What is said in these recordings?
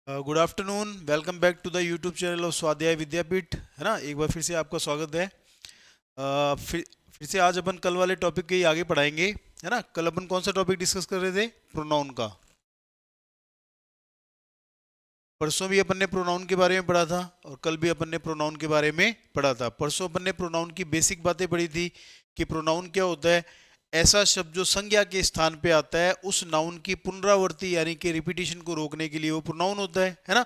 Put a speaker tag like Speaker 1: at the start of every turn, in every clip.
Speaker 1: Good afternoon. Welcome back to the YouTube channel of Swadhyay Vidyapeeth, है ना। एक बार फिर से आपका स्वागत है। फिर से आज अपन कल वाले टॉपिक के ही आगे पढ़ाएंगे, है ना। कल अपन कौन सा टॉपिक डिस्कस कर रहे थे? प्रोनाउन का। परसों भी अपन ने प्रोनाउन के बारे में पढ़ा था और कल भी अपन ने प्रोनाउन के बारे में पढ़ा था। परसों अपन ने प्रोनाउन की बेसिक बातें पढ़ी थी कि प्रोनाउन क्या होता है। ऐसा शब्द जो संज्ञा के स्थान पे आता है, उस नाउन की पुनरावृत्ति यानी कि रिपीटिशन को रोकने के लिए वो प्रोनाउन होता है ना।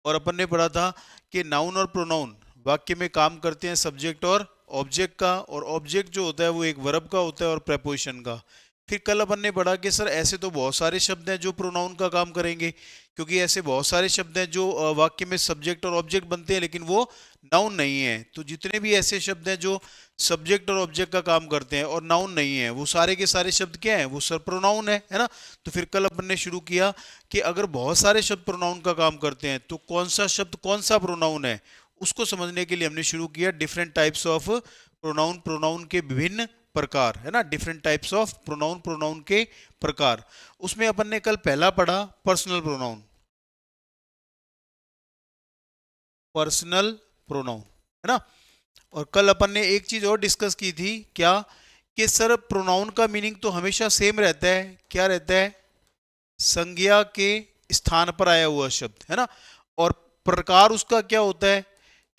Speaker 1: और अपन ने पढ़ा था कि नाउन और प्रोनाउन वाक्य में काम करते हैं सब्जेक्ट और ऑब्जेक्ट का, और ऑब्जेक्ट जो होता है वो एक वर्ब का होता है और प्रेपोजिशन का। फिर कल अपन ने पढ़ा कि सर ऐसे तो बहुत सारे शब्द हैं जो प्रोनाउन का काम करेंगे, क्योंकि ऐसे बहुत सारे शब्द हैं जो वाक्य में सब्जेक्ट और ऑब्जेक्ट बनते हैं लेकिन वो नाउन नहीं है। तो जितने भी ऐसे शब्द हैं जो सब्जेक्ट और ऑब्जेक्ट का काम करते हैं और नाउन नहीं है, वो सारे के सारे शब्द क्या हैं? वो सर प्रोनाउन है ना। तो फिर कल अपन ने शुरू किया कि अगर बहुत सारे शब्द प्रोनाउन का काम करते हैं तो कौन सा शब्द कौन सा प्रोनाउन है, उसको समझने के लिए हमने शुरू किया different types of pronoun, pronoun के विभिन्न प्रकार, है ना। Different types of pronoun, pronoun के प्रकार। उसमें अपन ने कल पहला पढ़ा पर्सनल प्रोनाउन। पर्सनल प्रोनाउन, है ना। और कल अपन ने एक चीज और डिस्कस की थी, क्या? कि सर प्रोनाउन का मीनिंग तो हमेशा सेम रहता है। क्या रहता है? संज्ञा के स्थान पर आया हुआ शब्द, है ना। और प्रकार उसका क्या होता है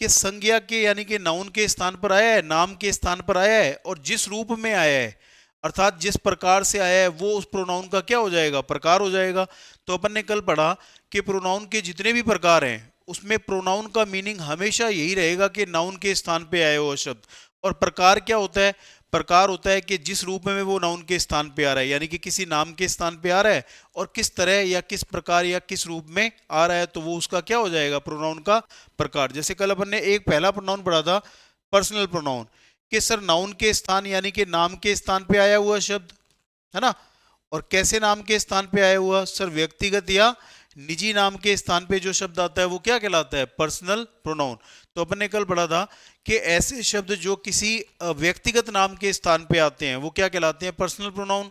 Speaker 1: कि संज्ञा के यानी कि नाउन के स्थान पर आया है, नाम के स्थान पर आया है, और जिस रूप में आया है अर्थात जिस प्रकार से आया है वो उस प्रोनाउन का क्या हो जाएगा? प्रकार हो जाएगा। तो अपन ने कल पढ़ा कि प्रोनाउन के जितने भी प्रकार हैं उसमें प्रोनाउन का मीनिंग हमेशा यही रहेगा कि नाउन के स्थान पे आया हुआ शब्द। और प्रकार क्या होता है? प्रकार होता है कि जिस रूप में वो नाउन के स्थान पे आ रहा है, यानी कि किसी नाम के स्थान पे आ रहा है और किस तरह या किस प्रकार या किस रूप में आ रहा है, तो वो उसका क्या हो जाएगा? प्रोनाउन का प्रकार। जैसे कल अपन ने एक पहला प्रोनाउन पढ़ा था पर्सनल प्रोनाउन, कि सर नाउन के स्थान यानी कि नाम के स्थान पे आया हुआ शब्द, है ना। और कैसे नाम के स्थान पे आया हुआ? सर व्यक्तिगत या निजी नाम के स्थान पे जो शब्द आता है वो क्या कहलाता है? Personal pronoun. तो अपन ने कल पढ़ा था कि ऐसे शब्द जो किसी व्यक्तिगत नाम के स्थान पे आते हैं वो क्या कहलाते हैं? Personal pronoun.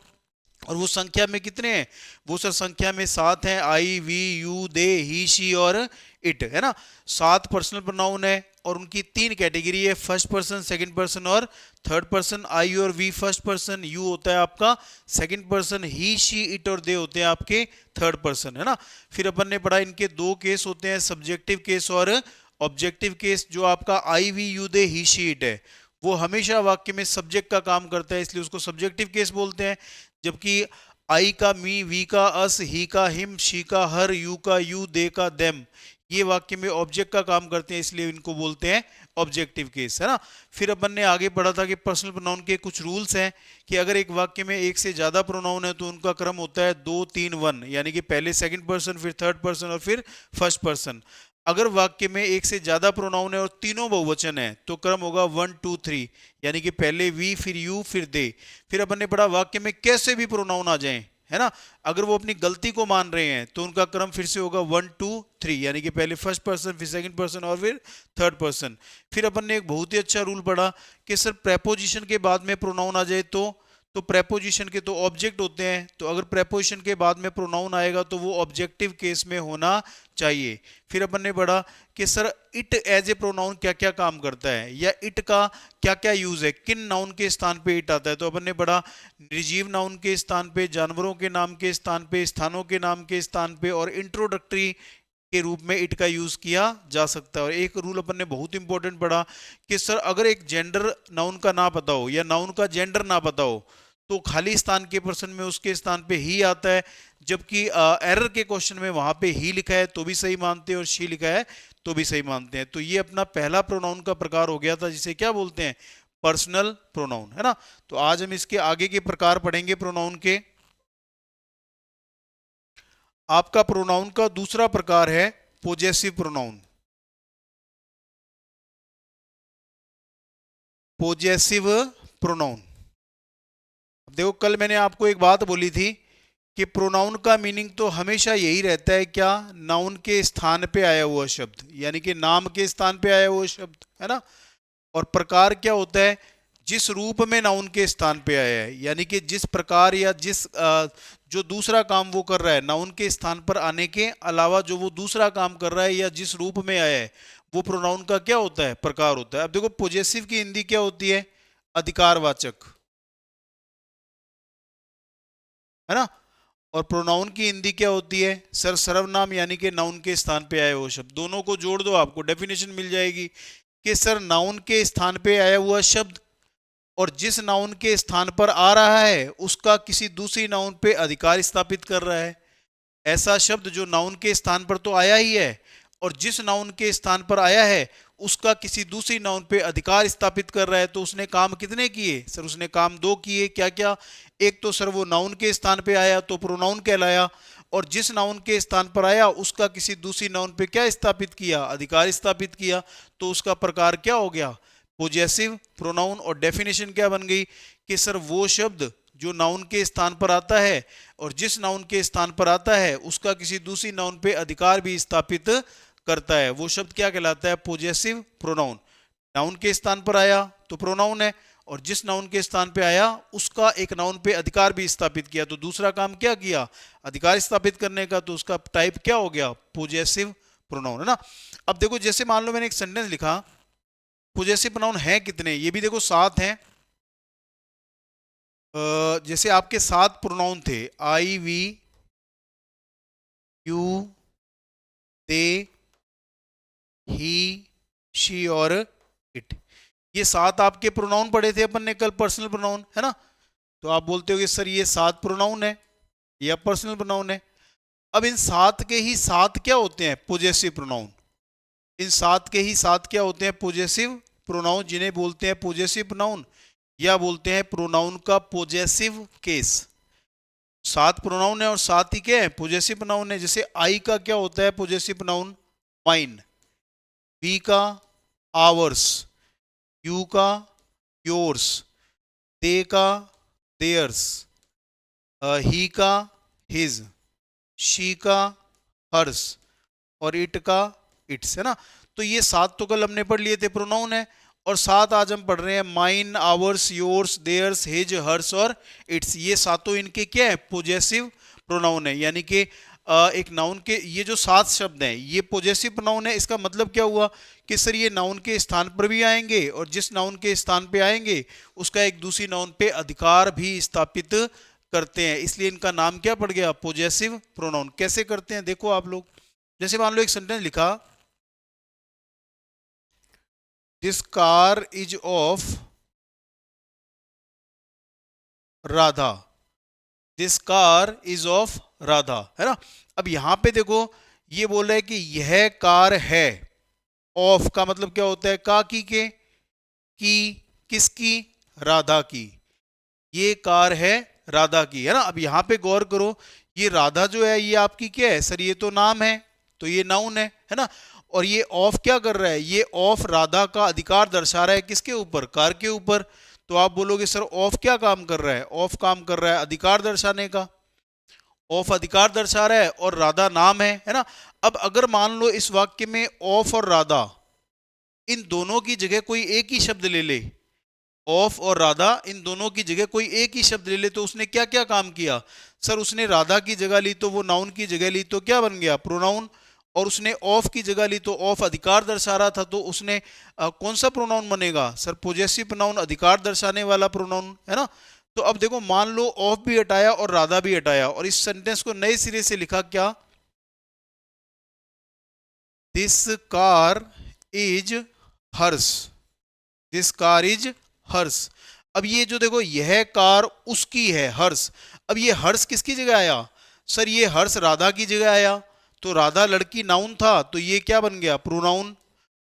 Speaker 1: और वो संख्या में कितने हैं? वो सर संख्या में 7 हैं। I, we, you, they, he, she और इट, है ना। 7 पर्सनल प्रोनाउन है और उनकी 3 कैटेगरी है, फर्स्ट पर्सन, सेकंड पर्सन और थर्ड पर्सन। आई और वी फर्स्ट पर्सन, यू होता है आपका second person, he, she, it और दे होते हैं आपके थर्ड पर्सन, है ना। फिर अपन ने पढ़ा इनके दो केस होते हैं, सब्जेक्टिव केस और ऑब्जेक्टिव केस। जो आपका I, we, you, they, he, she, it है वो हमेशा वाक्य में सब्जेक्ट का काम करता है, इसलिए उसको सब्जेक्टिव केस बोलते हैं। जबकि आई का मी, वी का अस, ही का हिम, शी का हर, यू का यू, दे का देम, ये वाक्य में ऑब्जेक्ट का काम करते हैं, इसलिए इनको बोलते हैं ऑब्जेक्टिव केस, है ना। फिर अपन ने आगे पढ़ा था कि पर्सनल प्रोनाउन के कुछ रूल्स हैं कि अगर एक वाक्य में एक से ज्यादा प्रोनाउन है तो उनका क्रम होता है 2 3 1, यानी कि पहले सेकंड पर्सन, फिर थर्ड पर्सन और फिर फर्स्ट पर्सन। अगर वाक्य में एक से ज्यादा प्रोनाउन है और तीनों बहुवचन है तो क्रम होगा 1 2 3, यानी कि पहले वी, फिर यू, फिर दे। फिर अपन ने पढ़ा वाक्य में कैसे भी प्रोनाउन आ जाएं, है ना, अगर वो अपनी गलती को मान रहे हैं तो उनका क्रम फिर से होगा 1 2 3, यानी कि पहले फर्स्ट पर्सन, फिर सेकंड पर्सन और फिर थर्ड पर्सन। फिर अपन ने एक बहुत ही अच्छा रूल पढ़ा कि सर प्रेपोजिशन के बाद में प्रोनाउन आ जाए तो प्रेपोजिशन के तो ऑब्जेक्ट होते हैं, तो अगर प्रेपोजिशन के बाद में प्रोनाउन आएगा तो वो ऑब्जेक्टिव केस में होना चाहिए। फिर अपन ने पढ़ा कि sir it as a pronoun क्या क्या काम करता है, या इट का क्या क्या यूज है, किन नाउन के स्थान पे इट आता है। तो अपन ने पढ़ा निर्जीव नाउन के स्थान पे, जानवरों के नाम के स्थान पे, स्थानों के नाम के स्थान पे और इंट्रोडक्टरी के रूप में इट का यूज किया जा सकता है। और एक रूल अपन ने बहुत इंपॉर्टेंट पढ़ा कि सर अगर एक जेंडर नाउन का ना पता हो या नाउन का जेंडर ना पता हो तो खाली स्थान के पर्सन में उसके स्थान पे ही आता है, जबकि एरर के क्वेश्चन में वहां पे ही लिखा है तो भी सही मानते हैं और शी लिखा है तो भी सही मानते हैं। तो ये अपना पहला प्रोनाउन का प्रकार हो गया था जिसे क्या बोलते हैं? पर्सनल प्रोनाउन, है ना। तो आज हम इसके आगे के प्रकार पढ़ेंगे प्रोनाउन के। आपका प्रोनाउन का दूसरा प्रकार है पोजेसिव प्रोनाउन। Possessive pronoun. देखो कल मैंने आपको एक बात बोली थी कि प्रोनाउन का मीनिंग तो हमेशा यही रहता है, क्या? नाउन के स्थान पे आया हुआ शब्द, यानी कि नाम के स्थान पे आया हुआ शब्द, है ना। और प्रकार क्या होता है? जिस रूप में नाउन के स्थान पे आया है, यानी कि जिस प्रकार या जिस जो दूसरा काम वो कर रहा है, नाउन के स्थान पर आने के अलावा जो वो दूसरा काम कर रहा है या जिस रूप में आया है, वो प्रोनाउन का क्या होता है, प्रकार होता है। अब देखो पॉजेसिव की हिंदी क्या होती है, अधिकारवाचक, है ना। और प्रोनाउन की हिंदी क्या होती है, सर सर्वनाम, यानी कि नाउन के स्थान पे आया हुआ शब्द। दोनों को जोड़ दो, आपको डेफिनेशन मिल जाएगी कि सर नाउन के स्थान पे आया हुआ शब्द और जिस नाउन के स्थान पर आ रहा है उसका किसी दूसरी नाउन पे अधिकार स्थापित कर रहा है। ऐसा शब्द जो नाउन के स्थान पर तो आया ही है और जिस नाउन के स्थान पर आया है उसका किसी दूसरी नाउन पे अधिकार स्थापित कर रहा है। तो उसने काम कितने किए सर, उसने काम दो किए। क्या क्या, एक तो सर वो नाउन के स्थान पे आया तो प्रोनाउन कहलाया, और जिस नाउन के स्थान पर आया उसका किसी दूसरी नाउन पे क्या स्थापित किया, अधिकार स्थापित किया। तो उसका प्रकार क्या हो गया, पोजेसिव प्रोनाउन। और डेफिनेशन क्या बन गई कि सर वो शब्द जो नाउन के स्थान पर आता है और जिस नाउन के स्थान पर आता है उसका किसी दूसरी नाउन पे अधिकार भी स्थापित करता है, वो शब्द क्या कहलाता है, पोजेसिव प्रोनाउन। नाउन के स्थान पर आया तो प्रोनाउन है, और जिस नाउन के स्थान पे आया उसका एक नाउन पे अधिकार भी स्थापित किया, तो दूसरा काम क्या किया, अधिकार स्थापित करने का। तो उसका टाइप क्या हो गया, पोजेसिव प्रोनाउन, है ना। अब देखो जैसे मान लो मैंने एक सेंटेंस लिखा, पोजेसिव प्रोनाउन है कितने, ये भी देखो 7 हैं। जैसे आपके 7 प्रोनाउन थे, I, we, you, they, he, she और इट। ये 7 आपके प्रोनाउन पढ़े थे अपन ने कल, पर्सनल प्रोनाउन, है ना। तो आप बोलते हो कि सर ये 7 प्रोनाउन है या पर्सनल प्रोनाउन है। अब इन 7 के ही 7 क्या होते हैं, पोजेसिव प्रोनाउन। इन 7 के ही 7 क्या होते हैं, पोजेसिव प्रोनाउन, जिन्हें बोलते हैं पोजेसिव प्रोनाउन या बोलते हैं प्रोनाउन का पोजेसिव केस। 7 प्रोनाउन है और 7 ही क्या है, पोजेसिव प्रोनाउन है। जैसे आई का क्या होता है पोजेसिव प्रोनाउन, माइन, वी का आवर्स, यू का योर्स, दे का देयर्स, ही का हिज, शी का हर्स और इट का इट्स, है ना। तो ये 7 तो कल हमने पढ़ लिए थे, प्रोनाउन है। और 7 आज हम पढ़ रहे हैं, mine, ours, yours, theirs, his, hers और इट्स। ये सातों इनके क्या है, पोजेसिव प्रोनाउन है। यानी कि एक नाउन के ये जो 7 शब्द हैं ये पोजेसिव प्रोनाउन है। इसका मतलब क्या हुआ कि सर ये नाउन के स्थान पर भी आएंगे और जिस नाउन के स्थान पे आएंगे उसका एक दूसरी नाउन पे अधिकार भी स्थापित करते हैं, इसलिए इनका नाम क्या पड़ गया, पोजेसिव प्रोनाउन। कैसे करते हैं देखो आप लोग, जैसे मान लो एक सेंटेंस लिखा, this car is of Radha, this car is of Radha, है ना। अब यहां पे देखो ये बोल रहा है कि यह कार है, ऑफ का मतलब क्या होता है, का की किसकी, राधा की। ये कार है राधा की, है ना। अब यहां पे गौर करो, ये राधा जो है ये आपकी क्या है सर, ये तो नाम है, तो ये नाउन है ना। और ये ऑफ क्या कर रहा है, ये ऑफ राधा का अधिकार दर्शा रहा है किसके ऊपर, कार के ऊपर। तो आप बोलोगे सर ऑफ क्या काम कर रहा है, ऑफ काम कर रहा है अधिकार दर्शाने का, ऑफ अधिकार दर्शा रहा है और राधा नाम है ना। अब अगर मान लो इस वाक्य में ऑफ और राधा इन दोनों की जगह कोई एक ही शब्द ले ले, ऑफ और राधा इन दोनों की जगह कोई एक ही शब्द ले ले, तो उसने क्या क्या काम किया सर, उसने राधा की जगह ली तो वो नाउन की जगह ली तो क्या बन गया, प्रोनाउन। और उसने ऑफ की जगह ली तो ऑफ अधिकार दर्शा रहा था, तो उसने कौन सा प्रोनाउन बनेगा सर, पोजेसिव प्रोनाउन, अधिकार दर्शाने वाला प्रोनाउन, है ना। तो अब देखो मान लो ऑफ भी हटाया और राधा भी हटाया और इस सेंटेंस को नए सिरे से लिखा क्या, this car is hers, this car is hers. अब ये जो देखो यह कार उसकी है, हर्स। अब ये हर्स किसकी जगह आया सर, ये हर्स राधा की जगह आया, तो राधा लड़की नाउन था तो ये क्या बन गया, प्रोनाउन।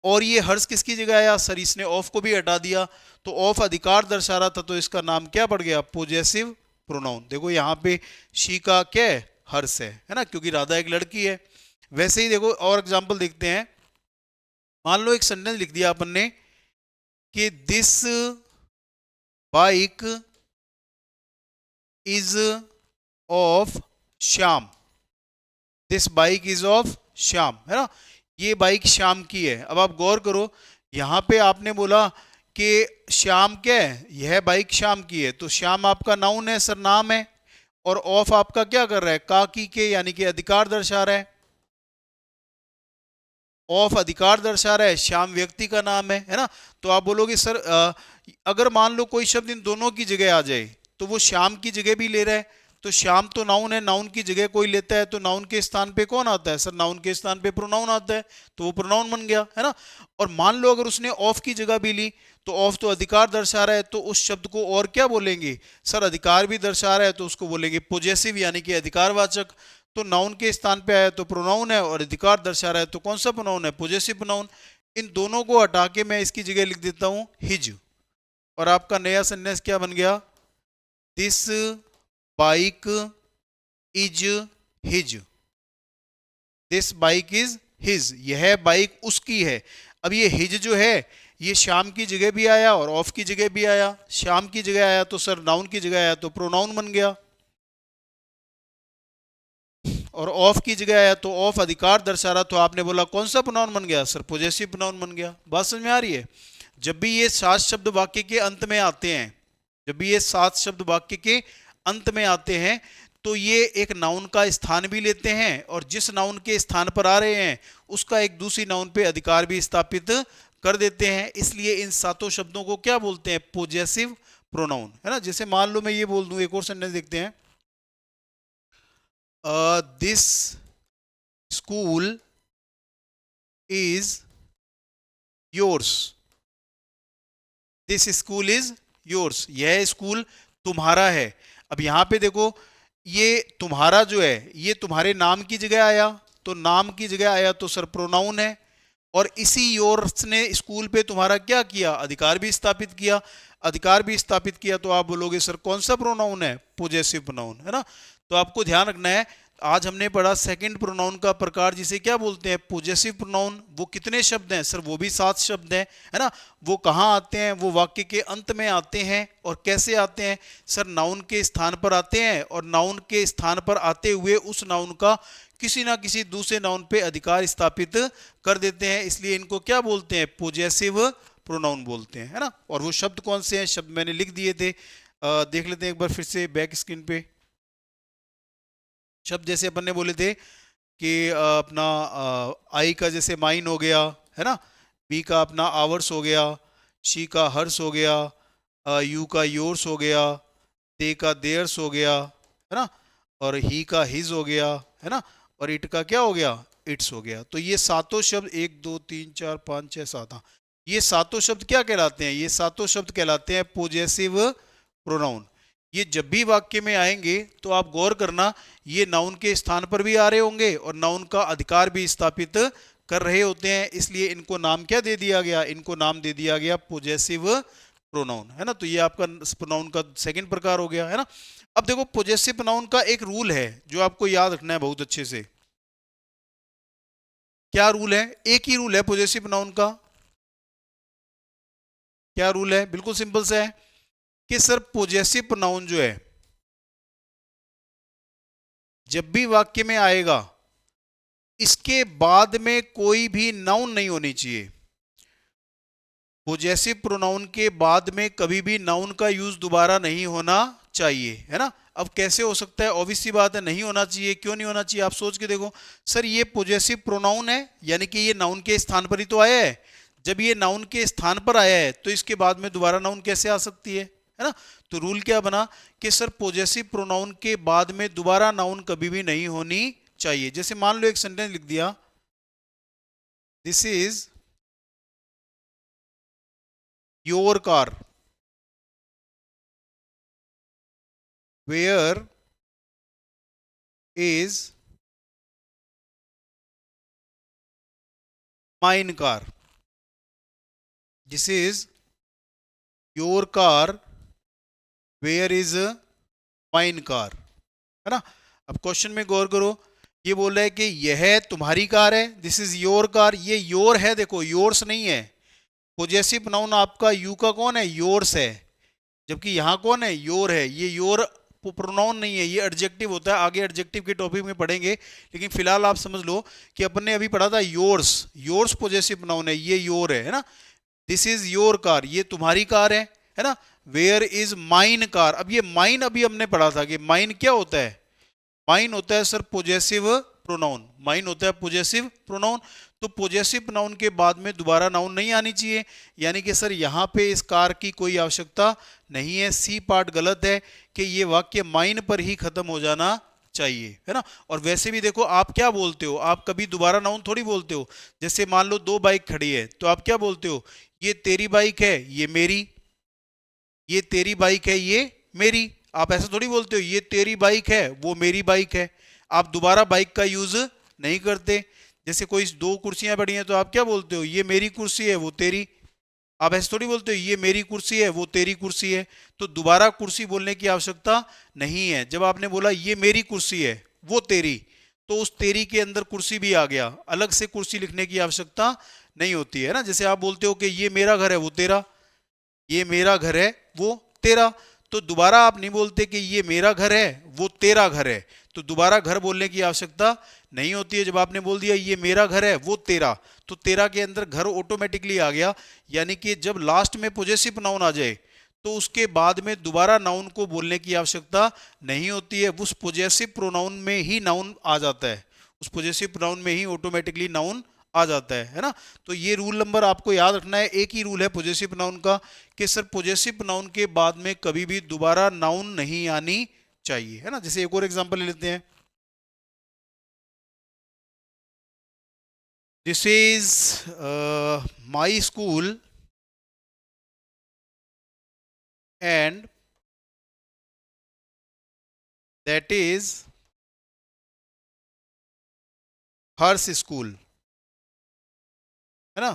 Speaker 1: और ये हर्स किसकी जगह आया सर, इसने ऑफ को भी हटा दिया तो ऑफ अधिकार दर्शा रहा था, तो इसका नाम क्या पड़ गया, पोजेसिव प्रोनाउन। देखो यहाँ पे शी का क्या है, हर्स है ना, क्योंकि राधा एक लड़की है। वैसे ही देखो और एग्जाम्पल देखते हैं, मान लो एक सेंटेंस लिख दिया अपन ने कि this bike is of Shyam, this bike is of Shyam, है ना। ये बाइक श्याम की है। अब आप गौर करो, यहां पे आपने बोला कि श्याम क्या है, यह बाइक श्याम की है, तो श्याम आपका नाउन है सर, नाम है, और ऑफ आपका क्या कर रहा है, का की के यानी कि अधिकार दर्शा रहा है, ऑफ अधिकार दर्शा रहा है, श्याम व्यक्ति का नाम है ना। तो आप बोलोगे सर अगर मान लो कोई शब्द इन दोनों की जगह आ जाए तो वो श्याम की जगह भी ले रहा है, तो श्याम तो नाउन है, नाउन की जगह कोई लेता है तो नाउन के स्थान पे कौन आता है सर, नाउन के स्थान पे प्रोनाउन आता है, तो वो प्रोनाउन बन गया है ना। और मान लो अगर उसने ऑफ की जगह भी ली, तो ऑफ तो अधिकार दर्शा रहा है, तो उस शब्द को और क्या बोलेंगे सर, अधिकार भी दर्शा रहा है तो उसको बोलेंगे पोजेसिव यानी कि अधिकारवाचक। तो नाउन के स्थान पे आया तो प्रोनाउन है, और अधिकार दर्शा रहा है तो कौन सा प्रोनाउन है, पोजेसिव प्रोनाउन। इन दोनों को हटा के मैं इसकी जगह लिख देता हूं हिज, और आपका नया सेंटेंस क्या बन गया, this bike is his, this bike is his, यह बाइक उसकी है। अब ये हिज जो है ये श्याम की जगह भी आया और ऑफ की जगह भी आया, श्याम की जगह आया तो सर नाउन की जगह आया तो प्रोनाउन बन गया, और ऑफ की जगह आया तो ऑफ अधिकार दर्शा रहा, तो आपने बोला कौन सा प्रोनाउन बन गया सर, पॉजेसिव प्रोनाउन बन गया। बात समझ में आ रही है। जब भी ये 7 शब्द वाक्य के अंत में आते हैं, जब भी ये 7 शब्द वाक्य के अंत में आते हैं, तो ये एक नाउन का स्थान भी लेते हैं, और जिस नाउन के स्थान पर आ रहे हैं उसका एक दूसरी नाउन पे अधिकार भी स्थापित कर देते हैं। इसलिए इन 7 शब्दों को क्या बोलते हैं, पॉजेसिव प्रोनाउन, है ना। जैसे मान लो मैं ये बोल दूं, एक और सेंटेंस देखते हैं, this school is yours, this school is yours, यह स्कूल तुम्हारा है। अब यहां पे देखो, ये तुम्हारा जो है ये तुम्हारे नाम की जगह आया, तो नाम की जगह आया तो सर प्रोनाउन है, और इसी योर्स ने स्कूल पे तुम्हारा क्या किया, अधिकार भी स्थापित किया। अधिकार भी स्थापित किया तो आप बोलोगे सर कौन सा प्रोनाउन है, पॉजेसिव प्रोनाउन, है ना। तो आपको ध्यान रखना है, आज हमने पढ़ा सेकंड प्रोनाउन का प्रकार जिसे क्या बोलते हैं, पॉजेसिव प्रोनाउन। वो कितने शब्द हैं सर, वो भी 7 शब्द हैं, है ना। वो कहाँ आते हैं, वो वाक्य के अंत में आते हैं, और कैसे आते हैं सर, नाउन के स्थान पर आते हैं, और नाउन के स्थान पर आते हुए उस नाउन का किसी ना किसी दूसरे नाउन पे अधिकार स्थापित कर देते हैं, इसलिए इनको क्या बोलते हैं, पॉजेसिव प्रोनाउन बोलते हैं, है ना। और वो शब्द कौन से हैं, शब्द मैंने लिख दिए थे, देख लेते हैं एक बार फिर से बैक स्क्रीन पे। शब्द जैसे अपन ने बोले थे कि अपना आई का जैसे माइन हो गया, है ना, बी का अपना आवर्स हो गया, शी का हर्स हो गया, यू का योर्स हो गया, ते का देयर्स हो गया, है ना, और ही का हिज हो गया, है ना, और इट का क्या हो गया, इट्स हो गया। तो ये 7 शब्द 1 2 3 4 5 6 7, हाँ, ये 7 शब्द क्या कहलाते हैं, ये 7 शब्द कहलाते हैं पॉजेसिव प्रोनाउन। ये जब भी वाक्य में आएंगे तो आप गौर करना, ये नाउन के स्थान पर भी आ रहे होंगे और नाउन का अधिकार भी स्थापित कर रहे होते हैं, इसलिए इनको नाम क्या दे दिया गया, इनको नाम दे दिया गया पॉजेसिव प्रोनाउन, है ना। तो ये आपका प्रोनाउन का सेकंड प्रकार हो गया, है ना। अब देखो पॉजेसिव प्रोनाउन का एक रूल है जो आपको याद रखना है बहुत अच्छे से। क्या रूल है, एक ही रूल है पॉजेसिव प्रोनाउन का। क्या रूल है, बिल्कुल सिंपल सा है कि सर पॉजेसिव प्रोनाउन जो है जब भी वाक्य में आएगा इसके बाद में कोई भी नाउन नहीं होनी चाहिए। पॉजेसिव प्रोनाउन के बाद में कभी भी नाउन का यूज दोबारा नहीं होना चाहिए, है ना। अब कैसे हो सकता है, ऑब्वियस सी बात है नहीं होना चाहिए। क्यों नहीं होना चाहिए, आप सोच के देखो, सर ये पॉजेसिव प्रोनाउन है यानी कि ये नाउन के स्थान पर ही तो आया है। जब ये नाउन के स्थान पर आया है तो इसके बाद में दोबारा नाउन कैसे आ सकती है ना। तो रूल क्या बना कि सर पॉजेसिव प्रोनाउन के बाद में दोबारा नाउन कभी भी नहीं होनी चाहिए। जैसे मान लो एक सेंटेंस लिख दिया, this is your car, where is mine car, this is your car, where is mine car, है ना। अब क्वेश्चन में गौर करो, ये बोल रहा है कि यह तुम्हारी कार है, दिस इज योर कार, ये योर है, देखो योर्स नहीं है। पॉजेसिव प्रोनाउन आपका यू का कौन है, योर्स है, जबकि यहां कौन है, योर है। ये योर प्रोनाउन नहीं है, ये एडजेक्टिव होता है, आगे एडजेक्टिव के टॉपिक में पढ़ेंगे। लेकिन फिलहाल आप समझ लो कि अपन ने अभी पढ़ा था योर्स, योर्स पॉजेसिव प्रोनाउन है, ये योर है ना। दिस इज योर कार, ये तुम्हारी कार है ना। वेयर इज माइन कार, अब ये माइन अभी हमने पढ़ा था कि माइन क्या होता है, माइन होता है सर पोजेसिव प्रोनाउन, माइन होता है पोजेसिव प्रोनाउन। तो पोजेसिव प्रोनाउन के बाद में दोबारा नाउन नहीं आनी चाहिए, यानी कि सर यहाँ पे इस कार की कोई आवश्यकता नहीं है। सी पार्ट गलत है कि ये वाक्य माइन पर ही खत्म हो जाना चाहिए, है ना। और वैसे भी देखो आप क्या बोलते हो, आप कभी दोबारा नाउन थोड़ी बोलते हो। जैसे मान लो दो बाइक खड़ी है तो आप क्या बोलते हो, ये तेरी बाइक है ये मेरी, ये तेरी बाइक है ये मेरी। आप ऐसा थोड़ी बोलते हो ये तेरी बाइक है वो मेरी बाइक है। आप दोबारा बाइक का यूज नहीं करते। जैसे कोई दो कुर्सियां पड़ी हैं तो आप क्या बोलते हो, ये मेरी कुर्सी है वो तेरी। आप ऐसे थोड़ी बोलते हो ये मेरी कुर्सी है वो तेरी कुर्सी है। तो दोबारा कुर्सी बोलने की आवश्यकता नहीं है। जब आपने बोला ये मेरी कुर्सी है वो तेरी, तो उस तेरी के अंदर कुर्सी भी आ गया, अलग से कुर्सी लिखने की आवश्यकता नहीं होती है ना। जैसे आप बोलते हो कि ये मेरा घर है वो तेरा, ये मेरा घर है वो तेरा, तो दोबारा आप नहीं बोलते कि ये मेरा घर है वो तेरा घर है। तो दोबारा घर बोलने की आवश्यकता नहीं होती है। जब आपने बोल दिया ये मेरा घर है वो तेरा, तो तेरा के अंदर घर ऑटोमेटिकली आ गया। यानी कि जब लास्ट में पोजेसिव प्रोनाउन आ जाए तो उसके बाद में दोबारा नाउन को बोलने की आवश्यकता नहीं होती है। उस पोजेसिव प्रोनाउन में ही नाउन आ जाता है, उस पोजेसिव प्रोनाउन में ही ऑटोमेटिकली नाउन आ जाता है ना। तो ये रूल नंबर आपको याद रखना है। एक ही रूल है पोजेसिव प्रोनाउन का कि सर पोजेसिव प्रोनाउन के बाद में कभी भी दोबारा नाउन नहीं आनी चाहिए, है ना। जैसे एक और एग्जांपल ले लेते हैं, this is my school and that is hers school, है ना।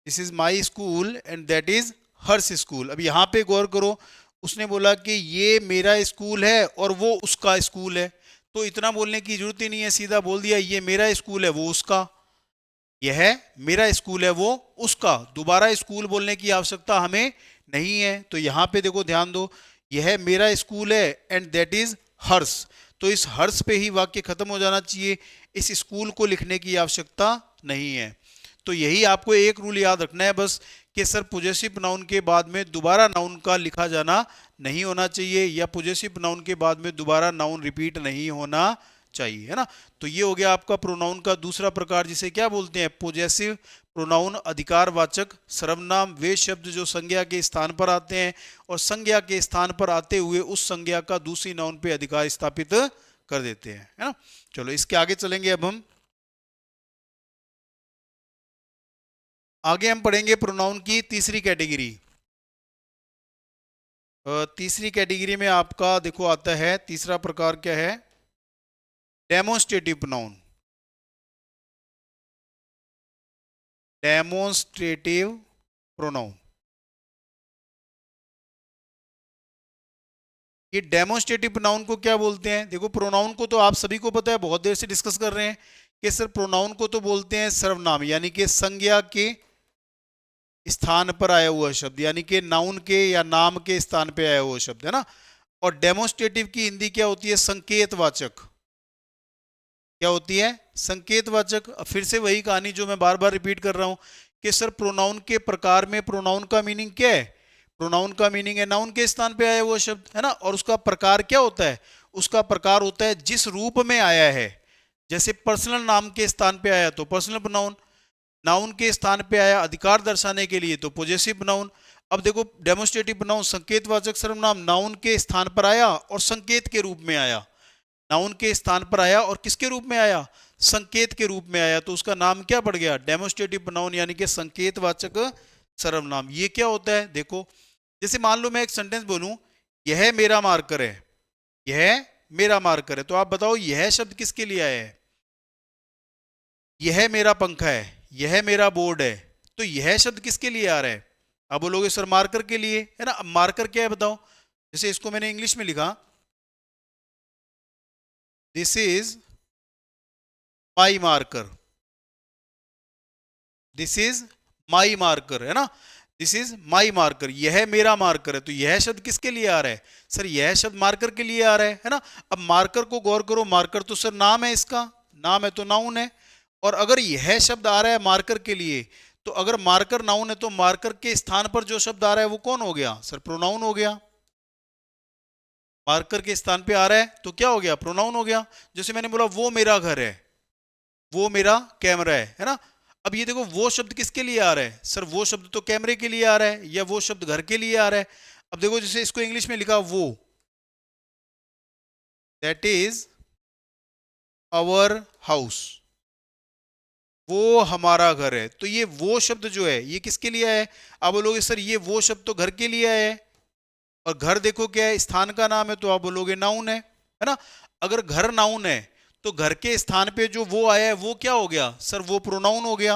Speaker 1: This is my school and that is hers school. अब यहां पे गौर करो, उसने बोला कि ये मेरा स्कूल है और वो उसका स्कूल है। तो इतना बोलने की जरूरत ही नहीं है, सीधा बोल दिया ये मेरा स्कूल है वो उसका, यह मेरा स्कूल है वो उसका। दोबारा स्कूल बोलने की आवश्यकता हमें नहीं है। तो यहां पे देखो ध्यान दो, यह मेरा स्कूल है एंड दैट इज हर्स, तो इस हर्स पे ही वाक्य खत्म हो जाना चाहिए, इस स्कूल को लिखने की आवश्यकता नहीं है। तो यही आपको एक रूल याद रखना है बस, कि सर पोजेसिव नाउन के बाद में दोबारा नाउन का लिखा जाना नहीं होना चाहिए, या पोजेसिव नाउन के बाद में दोबारा नाउन रिपीट नहीं होना चाहिए, है ना। तो ये हो गया आपका प्रोनाउन का दूसरा प्रकार, जिसे क्या बोलते हैं, पोजेसिव प्रोनाउन। अधिकारवाचक सर्वनाम वे शब्द जो संज्ञा के स्थान पर आते हैं और संज्ञा के स्थान पर आते हुए उस संज्ञा का दूसरी नाउन पे अधिकार स्थापित कर देते हैं, है ना। चलो इसके आगे चलेंगे। अब हम आगे पढ़ेंगे प्रोनाउन की तीसरी कैटेगरी। तीसरी कैटेगरी में आपका देखो आता है तीसरा प्रकार क्या है, डेमोन्स्ट्रेटिव प्रोनाउन। डेमोन्स्ट्रेटिव प्रोनाउन, ये डेमोन्स्ट्रेटिव प्रोनाउन को क्या बोलते हैं। देखो प्रोनाउन को तो आप सभी को पता है, बहुत देर से डिस्कस कर रहे हैं कि सर प्रोनाउन को तो बोलते हैं सर्वनाम, यानी कि संज्ञा के स्थान पर आया हुआ शब्द, यानी कि नाउन के या नाम के स्थान पर आया हुआ शब्द, है ना। और डेमोन्स्ट्रेटिव की हिंदी क्या होती है, संकेतवाचक। क्या होती है, संकेतवाचक। फिर से वही कहानी जो मैं बार बार रिपीट कर रहा हूं कि सर प्रोनाउन के प्रकार में प्रोनाउन का मीनिंग क्या है, प्रोनाउन का मीनिंग है नाउन के स्थान पे आया हुआ शब्द, है ना। और उसका प्रकार क्या होता है, उसका प्रकार होता है जिस रूप में आया है। जैसे पर्सनल नाम के स्थान पे आया तो पर्सनल प्रोनाउन, नाउन के स्थान पे आया अधिकार दर्शाने के लिए तो पोजेसिव प्रोनाउन। अब देखो डेमोन्स्ट्रेटिव प्रोनाउन संकेतवाचक सर्वनाम नाउन के स्थान पर आया और संकेत के रूप में आया, नाउन के स्थान पर आया और किसके रूप में आया, संकेत के रूप में आया, तो उसका नाम क्या पड़ गया, डेमोन्स्ट्रेटिव प्रोनाउन, यानी कि संकेतवाचक सर्वनाम। ये क्या होता है, देखो जैसे मान लो मैं एक सेंटेंस बोलूं, यह मेरा मार्कर है, यह मेरा मार्कर है, तो आप बताओ यह शब्द किसके लिए आया है, यह मेरा पंखा है, यह मेरा बोर्ड है, तो यह शब्द किसके लिए आ रहा है। आप बोलोगे सर मार्कर के लिए, है ना। अब मार्कर क्या है बताओ, जैसे इसको मैंने इंग्लिश में लिखा, this is my marker, this is my marker, है ना। दिस इज माई मार्कर, यह मेरा मार्कर है, तो यह शब्द किसके लिए आ रहा है, सर यह शब्द मार्कर के लिए आ रहा है ना। अब मार्कर को गौर करो, मार्कर तो सर नाम है, इसका नाम है तो नाउन है। और अगर यह शब्द आ रहा है मार्कर के लिए, तो अगर मार्कर नाउन है तो मार्कर के स्थान पर जो शब्द आ रहा है वो कौन हो गया? सर प्रोनाउन हो गया। मार्कर के स्थान पे आ रहा है तो क्या हो गया? प्रोनाउन हो गया। जैसे मैंने बोला वो मेरा घर है, वो मेरा कैमरा है ना। अब ये देखो वो शब्द किसके लिए आ रहा है? सर वो शब्द तो कैमरे के लिए आ रहा है, या वो शब्द घर के लिए आ रहा है। अब देखो जैसे इसको इंग्लिश में लिखा वो, दैट इज आवर हाउस, वो हमारा घर है। तो ये वो शब्द जो है ये किसके लिए है? आप बोलोगे सर ये वो शब्द तो घर के लिए है, और घर देखो क्या है? स्थान का नाम है, तो आप बोलोगे नाउन है ना। अगर घर नाउन है तो घर के स्थान पे जो वो आया है वो क्या हो गया? सर वो प्रोनाउन हो गया,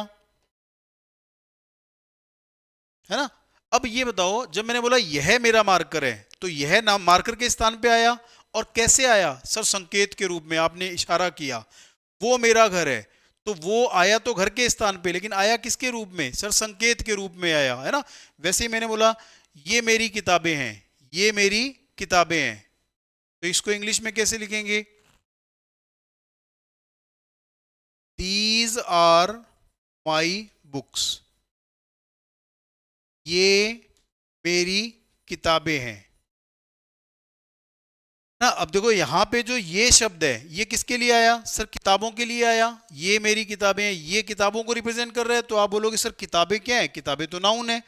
Speaker 1: है ना। अब ये बताओ, जब मैंने बोला यह मेरा मार्कर है तो यह नाम मार्कर के स्थान पे आया, और कैसे आया? सर संकेत के रूप में, आपने इशारा किया। वो मेरा घर है तो वो आया तो घर के स्थान पे, लेकिन आया किसके रूप में? सर संकेत के रूप में आया, है ना। वैसे ही मैंने बोला ये मेरी किताबें हैं, ये मेरी किताबें हैं, तो इसको इंग्लिश में कैसे लिखेंगे? दीज आर माई बुक्स, ये मेरी किताबें हैं ना। अब देखो यहाँ पे जो ये शब्द है ये किसके लिए आया? सर किताबों के लिए आया। ये मेरी किताबें हैं, ये किताबों को रिप्रेजेंट कर रहा है, तो आप बोलोगे सर किताबें क्या है? किताबें तो नाउन है।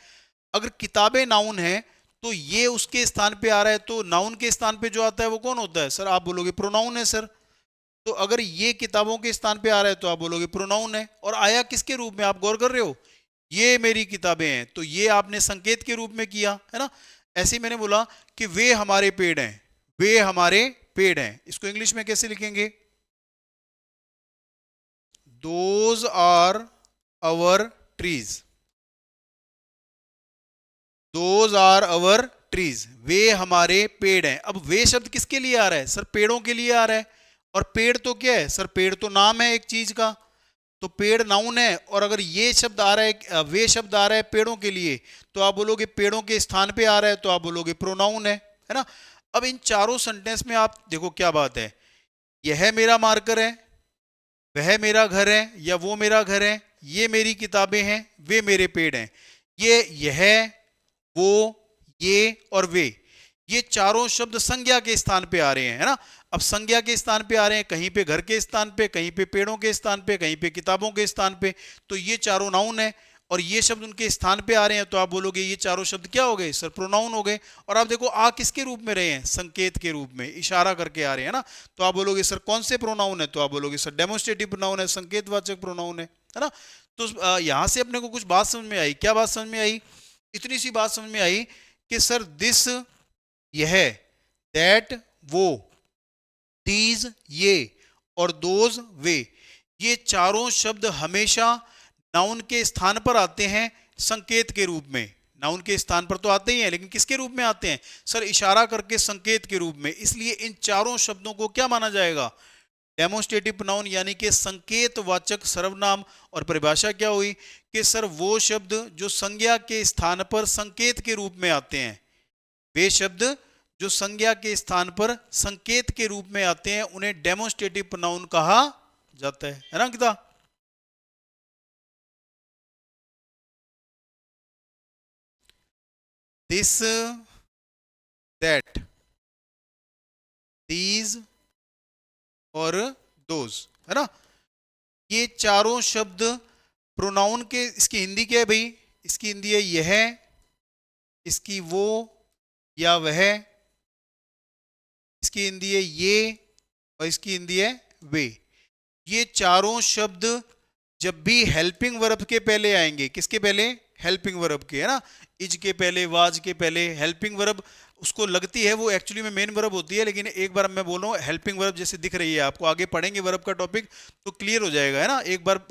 Speaker 1: अगर किताबें नाउन है तो ये उसके स्थान पे आ रहा है, तो नाउन के स्थान पे जो आता है वो कौन होता है? सर आप बोलोगे प्रोनाउन है सर। तो अगर ये किताबों के स्थान पे आ रहा है तो आप बोलोगे प्रोनाउन है। और आया किसके रूप में? आप गौर कर रहे हो, ये मेरी किताबें हैं, तो ये आपने संकेत के रूप में किया, है ना। ऐसे ही मैंने बोला कि वे हमारे पेड़ हैं, वे हमारे पेड़ हैं, इसको इंग्लिश में कैसे लिखेंगे? Those are our trees, those are our trees, वे हमारे पेड़ हैं। अब वे शब्द किसके लिए आ रहा है? सर पेड़ों के लिए आ रहा है। और पेड़ तो क्या है? सर पेड़ तो नाम है एक चीज का, तो पेड़ नाउन है। और अगर ये शब्द आ रहा है, वे शब्द आ रहा है पेड़ों के लिए, तो आप बोलोगे पेड़ों के स्थान पे आ रहा है, तो आप बोलोगे प्रोनाउन है ना। अब इन चारों सेंटेंस में आप देखो क्या बात है, यह मेरा मार्कर है, वह मेरा घर है या वो मेरा घर है, ये मेरी किताबें हैं, वे मेरे पेड़ हैं। ये यह, वो, ये और वे, ये चारों शब्द संज्ञा के स्थान पे आ रहे हैं, है ना। अब संज्ञा के स्थान पे आ रहे हैं, कहीं पे घर के स्थान पे, कहीं पे पेड़ों के स्थान पे, कहीं पे किताबों के स्थान पे, तो ये चारों नाउन है। और ये शब्द उनके स्थान पे आ रहे हैं, तो आप बोलोगे ये चारों शब्द क्या हो गए? सर प्रोनाउन हो गए। और आप देखो आ किसके रूप में रहे हैं? संकेत के रूप में, इशारा करके आ रहे हैं ना। तो आप बोलोगे सर कौन से प्रोनाउन है? तो आप बोलोगे सर डेमोन्स्ट्रेटिव प्रोनाउन है, संकेतवाचक प्रोनाउन है ना। तो यहां से अपने को कुछ बात समझ में आई। क्या बात समझ में आई? इतनी सी बात समझ में आई कि सर दिस यह, दैट वो, दीज ये, और दोज वे, ये चारों शब्द हमेशा नाउन के स्थान पर आते हैं संकेत के रूप में। नाउन के स्थान पर तो आते ही हैं, लेकिन किसके रूप में आते हैं? सर इशारा करके, संकेत के रूप में। इसलिए इन चारों शब्दों को क्या माना जाएगा? डेमोन्स्ट्रेटिव प्रोनाउन, यानी कि संकेतवाचक सर्वनाम। और परिभाषा क्या हुई कि सर वो शब्द जो संज्ञा के स्थान पर संकेत के रूप में आते हैं, वे शब्द जो संज्ञा के स्थान पर संकेत के रूप में आते हैं, उन्हें डेमोन्स्ट्रेटिव प्रोनाउन कहा जाता है ना किता। दिस, दैट, दीज और दोज, है ना। ये चारों शब्द प्रोनाउन के, इसकी हिंदी क्या है भाई? इसकी हिंदी है यह, इसकी वो या वह, इसकी हिंदी है ये, और इसकी हिंदी है वे। ये चारों शब्द जब भी हेल्पिंग वर्ब के पहले आएंगे, किसके पहले? हेल्पिंग वर्ब के, है ना। इज के पहले, वाज के पहले, हेल्पिंग वर्ब उसको लगती है, वो एक्चुअली में मेन वर्ब होती है। लेकिन एक बार मैं बोल रहा हूँ हेल्पिंग वर्ब जैसे दिख रही है आपको, आगे पढ़ेंगे वर्ब का टॉपिक तो क्लियर हो जाएगा, है ना। एक बार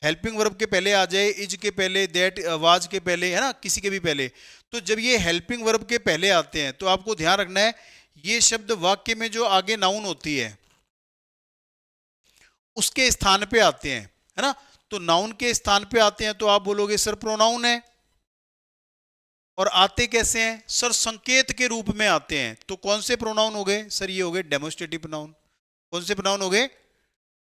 Speaker 1: हेल्पिंग वर्ब के पहले आ जाए, इज के पहले, दैट, वाज के पहले, है ना, किसी के भी पहले, तो जब ये हेल्पिंग वर्ब के पहले आते हैं तो आपको ध्यान रखना है ये शब्द वाक्य में जो आगे नाउन होती है उसके स्थान पे आते हैं, है ना। तो नाउन के स्थान पे आते हैं तो आप बोलोगे सर प्रोनाउन है। और आते कैसे हैं? सर संकेत के रूप में आते हैं। तो कौन से प्रोनाउन हो गए? सर ये हो गए डेमोन्स्ट्रेटिव प्रोनाउन। कौन से प्रोनाउन हो गए?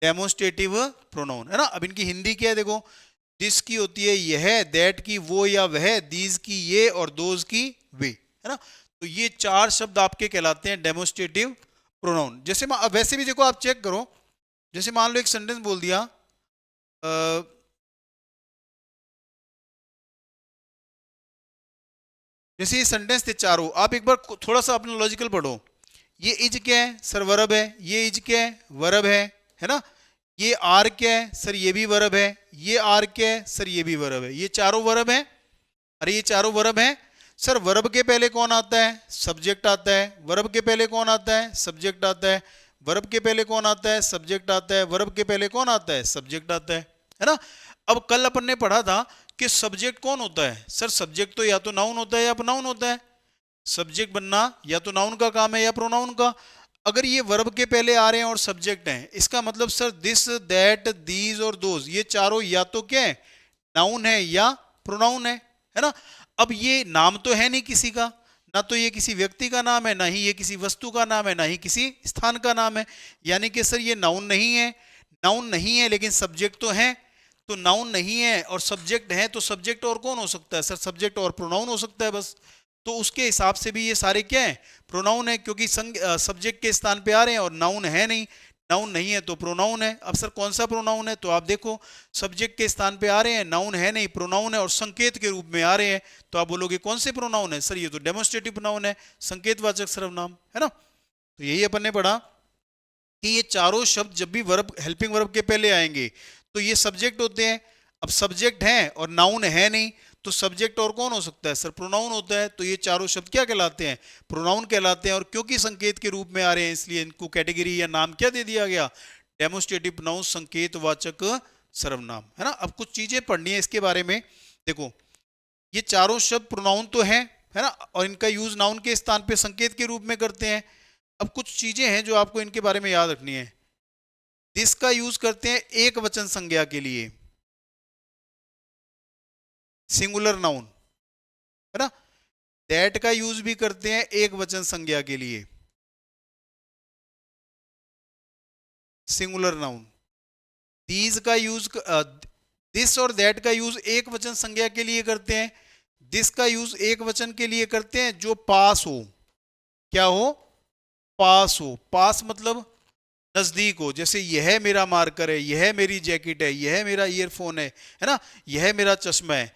Speaker 1: डेमोन्स्ट्रेटिव प्रोनाउन, है ना। अब इनकी हिंदी क्या है देखो, दिस की होती है यह, दैट की वो या वह, दीज की ये और दोज की वे, है ना। तो ये चार शब्द आपके कहलाते हैं डेमोस्ट्रेटिव प्रोनाउन। जैसे वैसे भी देखो, आप चेक करो, जैसे मान लो एक सेंटेंस बोल दिया, जैसे ये सेंटेंस थे चारों, आप एक बार थोड़ा सा अपना लॉजिकल पढ़ो। ये इज क्या है सर? वर्ब है। ये इज क्या है? वर्ब है ना। ये आर क्या है सर? ये भी वर्ब है। ये आर क्या है सर? ये भी वर्ब है। ये चारों वर्ब है। अरे ये चारों वर्ब है सर। वर्ब के पहले कौन आता है? सब्जेक्ट आता है। वर्ब के पहले कौन आता है? सब्जेक्ट आता है। वर्ब के पहले कौन आता है? सब्जेक्ट आता है। वर्ब के पहले कौन आता है? सब्जेक्ट आता है ना। अब कल अपन ने पढ़ा था कि सब्जेक्ट कौन होता है? सर सब्जेक्ट तो या तो नाउन होता है या प्रोनाउन होता है। सब्जेक्ट बनना या तो नाउन का काम है या प्रोनाउन का। अगर ये वर्ब के पहले आ रहे हैं और सब्जेक्ट हैं, इसका मतलब सर दिस, दैट, दीज और दोज, ये चारों या तो क्या है? नाउन है या प्रोनाउन है ना। अब ये नाम तो है नहीं किसी का, ना तो ये किसी व्यक्ति का नाम है, ना ही ये किसी वस्तु का नाम है, ना ही किसी स्थान का नाम है। यानी कि सर ये नाउन नहीं है। नाउन नहीं है लेकिन सब्जेक्ट तो है। तो नाउन नहीं है और सब्जेक्ट है, तो सब्जेक्ट और कौन हो सकता है? सर सब्जेक्ट और प्रोनाउन हो सकता है बस। तो उसके हिसाब से भी ये सारे क्या है? प्रोनाउन है, क्योंकि सब्जेक्ट के स्थान पे आ रहे हैं और नाउन है नहीं। नाउन नहीं है तो प्रोनाउन है। अब सर कौन सा प्रोनाउन है? तो आप देखो, सब्जेक्ट के स्थान पे आ रहे हैं, नाउन है नहीं, प्रोनाउन है और संकेत के रूप में आ रहे हैं। तो आप बोलोगे कौन से प्रोनाउन है? सर ये तो डेमोस्ट्रेटिव प्रोनाउन है, संकेतवाचक सर्वनाम, है ना। तो यही अपन ने पढ़ा कि ये चारों शब्द जब भी वर्ब, हेल्पिंग वर्ब के पहले आएंगे तो ये सब्जेक्ट होते हैं। अब सब्जेक्ट है और नाउन है नहीं, तो सब्जेक्ट और कौन हो सकता है? सर प्रोनाउन होता है। तो ये चारों शब्द क्या कहलाते हैं? प्रोनाउन कहलाते हैं। और क्योंकि संकेत के रूप में आ रहे हैं, इसलिए इनको कैटेगरी या नाम क्या दे दिया गया? डेमोस्ट्रेटिव प्रोनाउन, संकेतवाचक सर्वनाम, है ना। अब कुछ चीजें पढ़नी है इसके बारे में। देखो, ये चारों शब्द प्रोनाउन तो है ना, और इनका यूज नाउन के स्थान पे संकेत के रूप में करते हैं। अब कुछ चीजें हैं जो आपको इनके बारे में याद रखनी है। दिस का यूज करते हैं एक वचन संज्ञा के लिए, सिंगुलर नाउन, है ना। दैट का यूज भी करते हैं एक वचन संज्ञा के लिए, सिंगुलर नाउन। दीज का यूज, दिस और दैट का यूज एक वचन संज्ञा के लिए करते हैं। दिस का यूज एक वचन के लिए करते हैं जो पास हो। क्या हो? पास हो। पास मतलब नजदीक हो। जैसे यह मेरा मार्कर है, यह मेरी जैकेट है, यह मेरा ईयरफोन है ना, यह मेरा चश्मा है।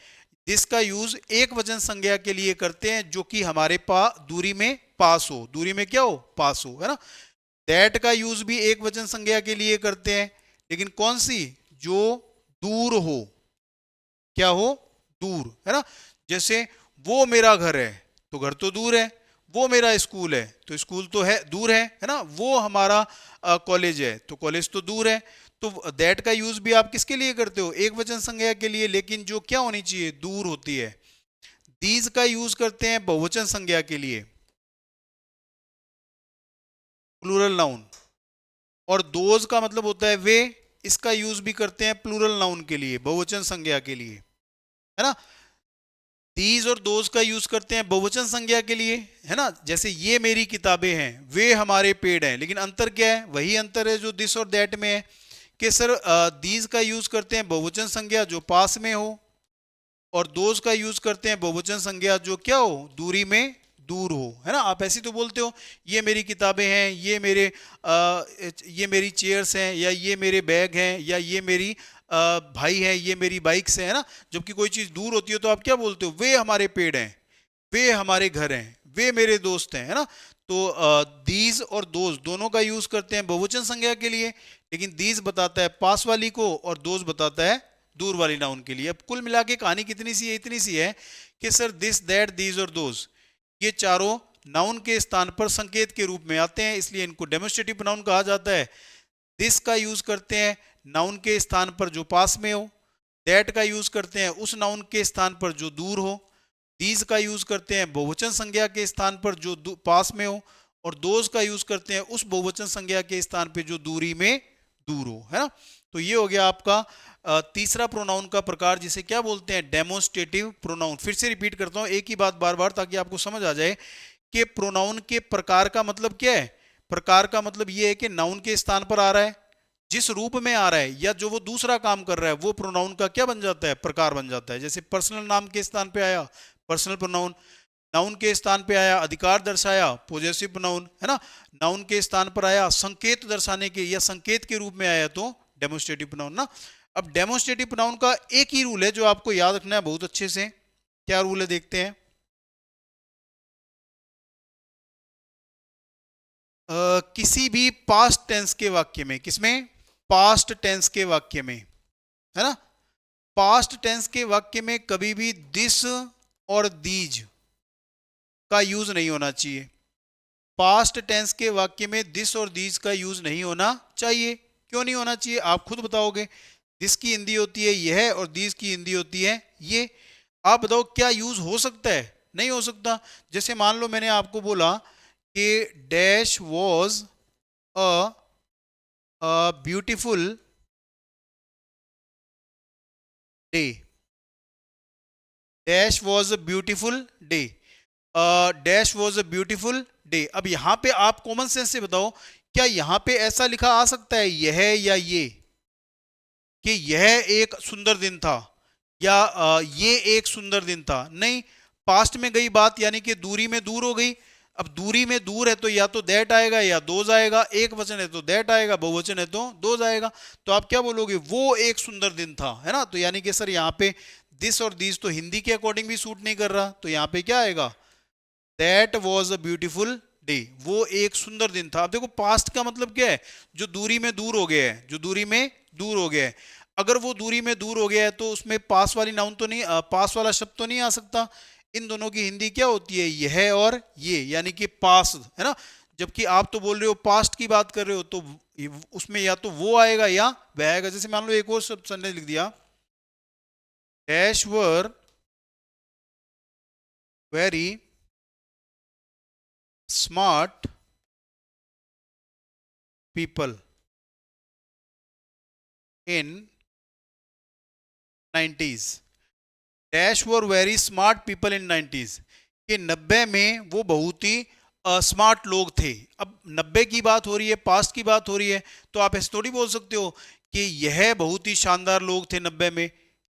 Speaker 1: दिस का यूज एक वचन संज्ञा के लिए करते हैं जो कि हमारे पास दूरी में पास हो। दूरी में क्या हो? पास हो, है ना। दैट का यूज भी एक वचन संज्ञा के लिए करते हैं, लेकिन कौन सी? जो दूर हो। क्या हो? दूर, है ना। जैसे वो मेरा घर है, तो घर तो दूर है। वो मेरा स्कूल है, तो स्कूल तो है, दूर है ना। वो हमारा कॉलेज है, तो कॉलेज तो दूर है। तो दैट का यूज भी आप किसके लिए करते हो? एक वचन संज्ञा के लिए, लेकिन जो क्या होनी चाहिए? दूर होती है। दीज का यूज करते हैं बहुवचन संज्ञा के लिए, प्लूरल नाउन। और दोज का मतलब होता है वे, इसका यूज भी करते हैं प्लूरल नाउन के लिए, बहुवचन संज्ञा के लिए, है ना। दीज और दोज का यूज करते हैं बहुवचन संज्ञा के लिए, है ना। जैसे ये मेरी किताबें हैं, वे हमारे पेड़ हैं, लेकिन अंतर क्या है? वही अंतर है जो दिस और दैट में है कि सर दीज का यूज करते हैं बहुवचन संज्ञा जो पास में हो, और दोज का यूज करते हैं बहुवचन संज्ञा जो क्या हो? दूरी में दूर हो, है ना। आप ऐसे तो बोलते हो ये मेरी किताबें हैं, ये मेरी चेयर्स हैं, या ये मेरे बैग हैं, या ये मेरी भाई है, ये मेरी बाइक्स है ना। जबकि कोई चीज दूर होती है तो आप क्या बोलते हो? वे हमारे पेड़ हैं, वे हमारे घर हैं, वे मेरे दोस्त हैं, है ना। तो दीज और दोज दोनों का यूज करते हैं बहुवचन संज्ञा के लिए, लेकिन दीज बताता है पास वाली को और दोज बताता है दूर वाली नाउन के लिए। अब कुल मिला के कहानी कितनी सी है? इतनी सी है कि सर दिस, दैट, दीज और दोज ये चारों नाउन के स्थान पर संकेत के रूप में आते हैं, इसलिए इनको डेमोस्ट्रेटिव प्रोनाउन कहा जाता है। दिस का यूज करते हैं नाउन के स्थान पर जो पास में हो। दैट का यूज करते हैं उस नाउन के स्थान पर जो दूर हो। दीज का यूज करते हैं बहुवचन संज्ञा के स्थान पर जो पास में हो। और दोज का यूज करते हैं उस बहुवचन संज्ञा के स्थान पर जो दूरी में दूर हो, है ना। तो ये हो गया आपका तीसरा प्रोनाउन का प्रकार, जिसे क्या बोलते हैं? Demonstrative pronoun. फिर से रिपीट करता हूं एक ही बात बार बार, ताकि आपको समझ आ जाए कि प्रोनाउन के प्रकार का मतलब क्या है। प्रकार का मतलब ये है कि नाउन के स्थान पर आ रहा है, जिस रूप में आ रहा है या जो वो दूसरा काम कर रहा है वो प्रोनाउन का क्या बन जाता है, प्रकार बन जाता है। जैसे पर्सनल नाम के स्थान पे आया पर्सनल प्रोनाउन, नाउन के स्थान पे आया अधिकार दर्शाया पोजेसिव प्रोनाउन, है ना। नाउन के स्थान पर आया संकेत दर्शाने के या संकेत के रूप में आया तो डेमोस्ट्रेटिव प्रोनाउन ना। अब डेमोस्ट्रेटिव प्रोनाउन का एक ही रूल है जो आपको याद रखना है बहुत अच्छे से। क्या रूल है देखते हैं। किसी भी पास्ट टेंस के वाक्य में, किसमें, पास्ट टेंस के वाक्य में, है ना, पास्ट टेंस के वाक्य में कभी भी दिस और दीज का यूज नहीं होना चाहिए। पास्ट टेंस के वाक्य में दिस और दीज का यूज नहीं होना चाहिए। क्यों नहीं होना चाहिए आप खुद बताओगे। दिस की हिंदी होती है यह और दीज की हिंदी होती है ये। आप बताओ क्या यूज हो सकता है, नहीं हो सकता। जैसे मान लो मैंने आपको बोला कि dash was a beautiful day, dash was a beautiful day, dash was a beautiful day. अब यहां पे आप कॉमन सेंस से बताओ क्या यहां पे ऐसा लिखा आ सकता है यह या ये, कि यह एक सुंदर दिन था या ये एक सुंदर दिन था। नहीं, पास्ट में गई बात यानी कि दूरी में दूर हो गई। अब दूरी में दूर है तो या तो दैट आएगा या दोज आएगा, एक वचन है तो दैट आएगा, बहुवचन है तो दोज आएगा। तो आप क्या बोलोगे, वो एक सुंदर दिन था, है ना। तो यानी कि सर यहाँ पे दिस और दिस तो हिंदी के अकॉर्डिंग भी सूट नहीं कर रहा, तो यहाँ पे क्या आएगा, that was a beautiful day, वो एक सुंदर दिन था। अब देखो पास्ट का मतलब क्या है, जो दूरी में दूर हो गया है, जो दूरी में दूर हो गया है। अगर वो दूरी में दूर हो गया है तो उसमें पास वाली नाउन तो नहीं, पास वाला शब्द तो नहीं आ सकता। इन दोनों की हिंदी क्या होती है, यह और ये, यानी कि पास, है ना। जबकि आप तो बोल रहे हो पास्ट की बात कर रहे हो, तो उसमें या तो वो आएगा या वह आएगा। जैसे मान लो एक और शब्द सर ने लिख दिया, dash were very smart people in 90s, dash were very smart people in 90s, कि 90 में वो बहुत ही स्मार्ट लोग थे। अब 90 की बात हो रही है, पास्ट की बात हो रही है, तो आप ऐसे थोड़ी बोल सकते हो कि यह बहुत ही शानदार लोग थे 90 में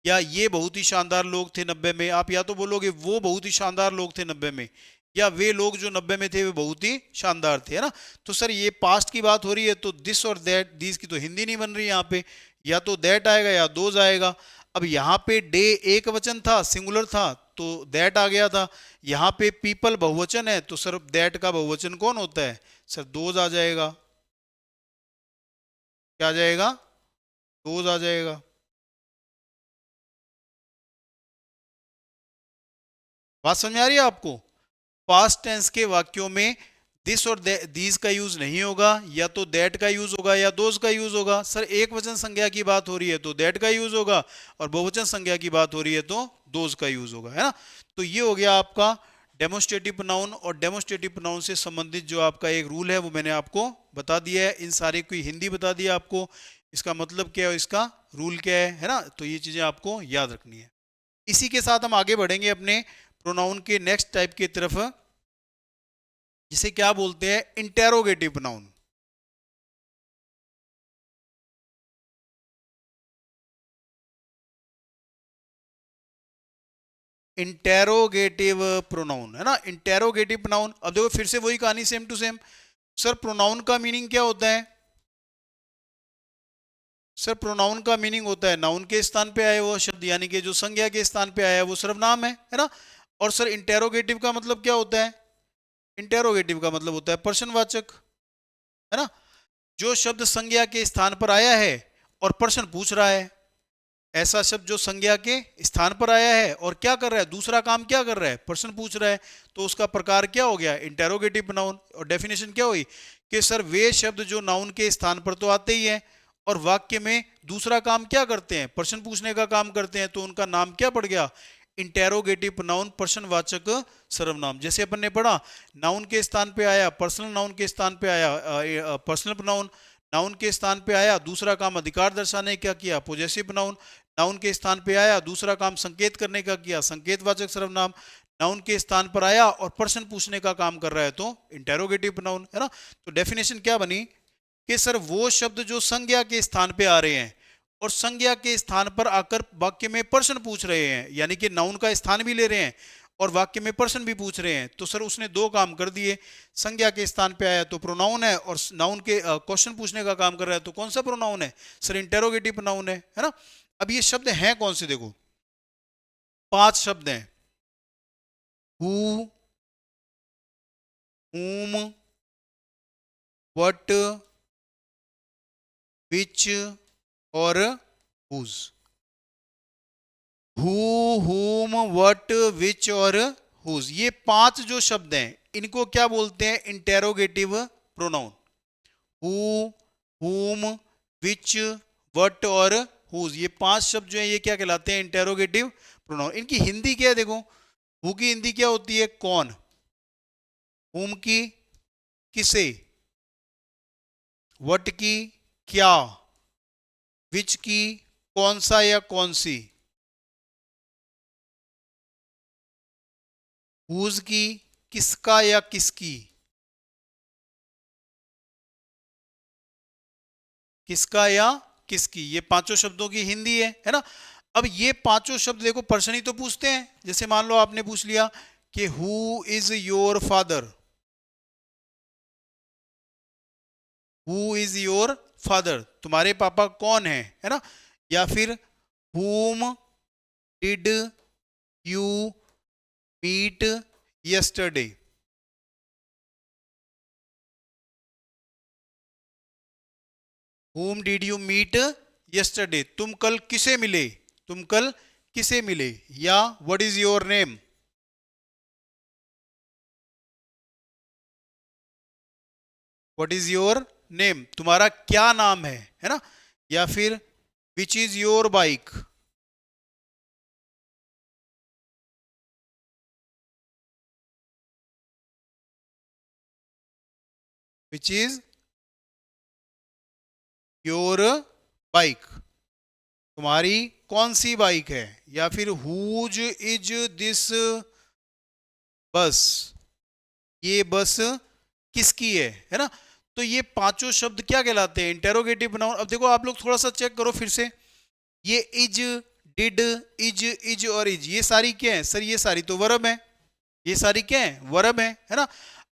Speaker 1: या ये बहुत ही शानदार लोग थे 90 में। आप या तो बोलोगे वो बहुत ही शानदार लोग थे 90 में या वे लोग जो 90 में थे वे बहुत ही शानदार थे, है ना। तो सर ये पास्ट की बात हो रही है तो दिस और दैट, दिस की तो हिंदी नहीं बन रही यहाँ पे, या तो दैट आएगा या दोज आएगा। अब यहाँ पे डे एक वचन था, सिंगुलर था, तो दैट आ गया था। यहाँ पे पीपल बहुवचन है तो सर दैट का बहुवचन कौन होता है, सर दोज आ जाएगा। क्या आ जाएगा, दोज आ जाएगा। बात समझ आ रही है आपको। पास्ट टेंस के वाक्यों में दिस और दीज का यूज नहीं होगा, या तो दैट का यूज होगा या दोज का यूज होगा। सर एक वचन संज्ञा की बात हो रही है तो दैट का यूज होगा, और बहुवचन संज्ञा की बात हो रही है तो दोज का यूज होगा, है ना। तो ये हो गया आपका डेमोस्ट्रेटिव प्रोनाउन। और डेमोस्ट्रेटिव प्रोनाउन से संबंधित जो आपका एक रूल है वो मैंने आपको बता दिया है। इन सारे की हिंदी बता दिया आपको, इसका मतलब क्या है, इसका रूल क्या है ना। तो ये चीजें आपको याद रखनी है। इसी के साथ हम आगे बढ़ेंगे अपने प्रोनाउन के नेक्स्ट टाइप की तरफ, जिसे क्या बोलते हैं, इंटेरोगेटिव प्रोनाउन। इंटेरोगेटिव प्रोनाउन, है ना, इंटेरोगेटिव प्रोनाउन। अब देखो फिर से वही कहानी, same to same. Sir pronoun का मीनिंग क्या होता है, सर प्रोनाउन का मीनिंग होता है नाउन के स्थान पे आए वो शब्द, यानी कि जो संज्ञा के स्थान पे आया है वो सर्वनाम है ना। और सर इंटेरोगेटिव का मतलब क्या होता है, इंटेरोगेटिव का मतलब होता है प्रश्नवाचक, है ना। जो शब्द संज्ञा के स्थान पर आया है और प्रश्न पूछ रहा है, ऐसा शब्द जो संज्ञा के स्थान पर आया है और क्या कर रहा है, दूसरा काम क्या कर रहा है, प्रश्न पूछ रहा है, तो उसका प्रकार क्या हो गया, इंटेरोगेटिव नाउन। और डेफिनेशन क्या हुई कि सर वे शब्द जो नाउन के स्थान पर तो आते ही हैं और वाक्य में दूसरा काम क्या करते हैं, प्रश्न पूछने का काम करते हैं, तो उनका नाम क्या पड़ गया, इंटेरोगेटिव नाउन, प्रश्नवाचक सर्वनाम। जैसे अपन ने पढ़ा, नाउन के स्थान पे आया, पर्सनल नाउन के स्थान पे आया पर्सनल प्रोनाउन, नाउन के स्थान पे आया, दूसरा काम अधिकार दर्शाने का किया पोजेसिव प्रोनाउन, नाउन के स्थान पे आया, दूसरा काम संकेत करने का किया संकेतवाचक सर्वनाम, नाउन के स्थान पर आया और प्रश्न पूछने का काम कर रहा है तो इंटेरोगेटिव प्रोनाउन, है ना। तो डेफिनेशन क्या बनी, कि सर वो शब्द जो संज्ञा के स्थान पे आ रहे हैं और संज्ञा के स्थान पर आकर वाक्य में पर्सन पूछ रहे हैं, यानी कि नाउन का स्थान भी ले रहे हैं और वाक्य में पर्सन भी पूछ रहे हैं, तो सर उसने दो काम कर दिए। संज्ञा के स्थान पे आया तो प्रोनाउन है, और नाउन के क्वेश्चन पूछने का काम कर रहा है तो कौन सा प्रोनाउन है सर? इंटेरोगेटिव प्रोनाउन है ना। अब ये शब्द हैं कौन से? देखो 5 शब्द हैं, हु, whom, what, which और whose। Who, whom, what, which और whose, ये 5 जो शब्द हैं इनको क्या बोलते हैं? Interrogative pronoun. Who, whom, which, what और whose, ये 5 शब्द जो हैं ये क्या कहलाते हैं? Interrogative pronoun. इनकी हिंदी क्या है? देखो हु की हिंदी क्या होती है? कौन। whom की किसे, what की क्या, which की कौन सा या कौन सी, whose की किसका या किसकी, किसका या किसकी, ये 5 शब्दों की हिंदी है ना। अब ये 5 शब्द देखो पर्सन ही तो पूछते हैं। जैसे मान लो आपने पूछ लिया कि who is your father, who is your father, तुम्हारे पापा कौन है ना। या फिर whom did you meet yesterday, whom did you meet yesterday, तुम कल किसे मिले, तुम कल किसे मिले। या what is your name, what is your name, तुम्हारा क्या नाम है ना। या फिर which is your bike, which is your bike, तुम्हारी कौन सी बाइक है। या फिर whose is this बस, ये बस किसकी है ना। तो ये 5 शब्द क्या कहलाते हैं? Interrogative pronoun. अब देखो आप लोग थोड़ा सा चेक करो फिर से, ये इज, डिड, इज और इज, ये सारी क्या है सर? ये सारी तो वर्ब है, ये सारी क्या है? वर्ब है ना।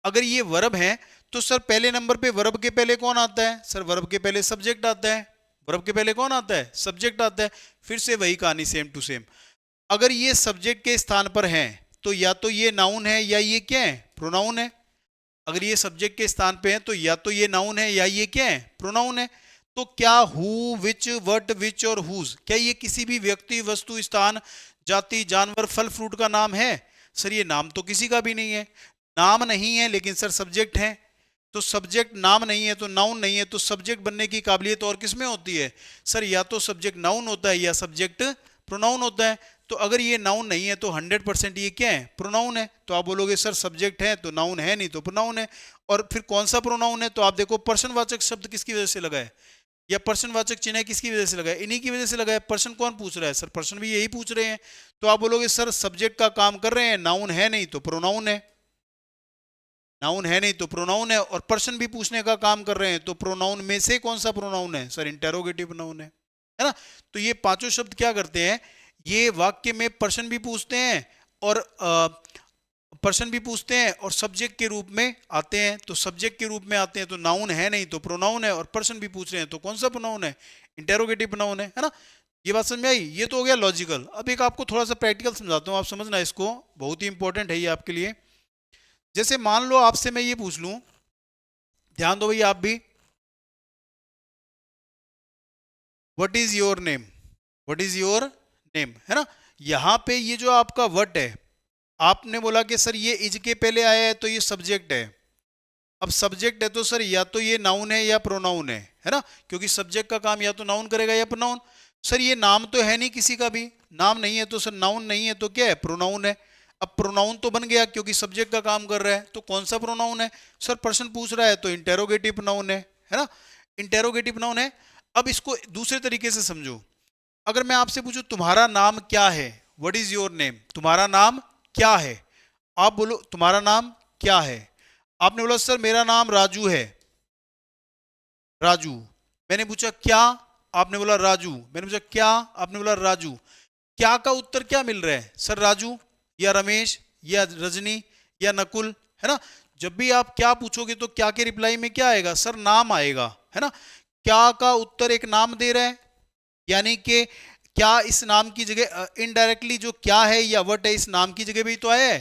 Speaker 1: अगर ये वर्ब है तो सर पहले नंबर पे वर्ब के पहले कौन आता है सर? वर्ब के पहले सब्जेक्ट आता है। वर्ब के पहले कौन आता है? सब्जेक्ट आता है। फिर से वही कहानी सेम टू सेम। अगर ये सब्जेक्ट के स्थान पर है तो या तो ये नाउन है या ये क्या है? प्रोनाउन है। अगर ये सब्जेक्ट के स्थान पे है तो या तो ये नाउन है या ये क्या है? प्रोनाउन है। तो क्या हु, विच, वट, विच और हुज, क्या ये किसी भी व्यक्ति, वस्तु, स्थान, जाति, जानवर, फल, फ्रूट का नाम है सर? ये नाम तो किसी का भी नहीं है। नाम नहीं है लेकिन सर सब्जेक्ट है। तो सब्जेक्ट नाम नहीं है तो नाउन नहीं है, तो सब्जेक्ट बनने की काबिलियत और किसमें होती है सर? या तो सब्जेक्ट नाउन होता है या सब्जेक्ट प्रोनाउन होता है। तो अगर ये नाउन नहीं है तो 100% ये क्या है? प्रोनाउन है। तो आप बोलोगे सर सब्जेक्ट है तो नाउन है, नहीं तो प्रोनाउन है। और फिर कौन सा प्रोनाउन है? तो आप देखो पर्सनवाचक शब्द किसकी वजह से लगा है, या पर्सनवाचक चिन्ह किसकी वजह से लगा है? इन्हीं की वजह से लगा है। पर्सन कौन पूछ रहा है सर? पर्सन भी यही पूछ रहे हैं। तो आप बोलोगे सर सब्जेक्ट का काम कर रहे हैं, नाउन है नहीं तो प्रोनाउन है, नाउन है नहीं तो प्रोनाउन है। और पर्सन भी पूछने का काम कर रहे हैं तो प्रोनाउन में से कौन सा प्रोनाउन है सर? इंटेरोगेटिव प्रोनाउन है ना। तो ये 5 शब्द क्या करते हैं? ये वाक्य में पर्सन भी पूछते हैं और पर्सन भी पूछते हैं और सब्जेक्ट के रूप में आते हैं। तो सब्जेक्ट के रूप में आते हैं तो नाउन है नहीं तो प्रोनाउन है, और पर्सन भी पूछ रहे हैं तो कौन सा प्रोनाउन है? इंटेरोगेटिव प्रोनाउन है ना। ये बात समझ में आई? ये तो हो गया लॉजिकल। अब एक आपको थोड़ा सा प्रैक्टिकल समझाता हूँ, आप समझना इसको, बहुत ही इंपॉर्टेंट है ये आपके लिए। जैसे मान लो आपसे मैं ये पूछ लूं, ध्यान दो भैया आप भी, what is your name, what is your name, है ना। यहां पे ये जो आपका व्हाट है, आपने बोला कि सर ये इज के पहले आया है तो ये सब्जेक्ट है। अब सब्जेक्ट है तो सर या तो ये नाउन है या प्रोनाउन है ना, क्योंकि सब्जेक्ट का काम या तो नाउन करेगा या प्रोनाउन। सर ये नाम तो है नहीं किसी का भी, नाम नहीं है तो सर नाउन नहीं है तो क्या है? प्रोनाउन है। अब प्रोनाउन तो बन गया क्योंकि सब्जेक्ट का काम कर रहा है, तो कौन सा प्रोनाउन है सर? पर्सन पूछ रहा है तो इंटेरोगेटिव प्रोनाउन है ना, इंटेरोगेटिव प्रोनाउन है। अब इसको दूसरे तरीके से समझो, अगर मैं आपसे पूछूं तुम्हारा नाम क्या है, व्हाट इज योर नेम, तुम्हारा नाम क्या है, आप बोलो तुम्हारा नाम क्या है, आपने बोला सर मेरा नाम राजू है, राजू। मैंने पूछा क्या, आपने बोला राजू। मैंने पूछा क्या, आपने बोला राजू। क्या का उत्तर क्या मिल रहा है सर? राजू या रमेश या रजनी या नकुल, है ना। जब भी आप क्या पूछोगे तो क्या के रिप्लाई में क्या आएगा सर? नाम आएगा, है ना। क्या का उत्तर एक नाम दे रहा है, यानी कि क्या इस नाम की जगह इनडायरेक्टली जो क्या है या वट है इस नाम की जगह भी तो आया है।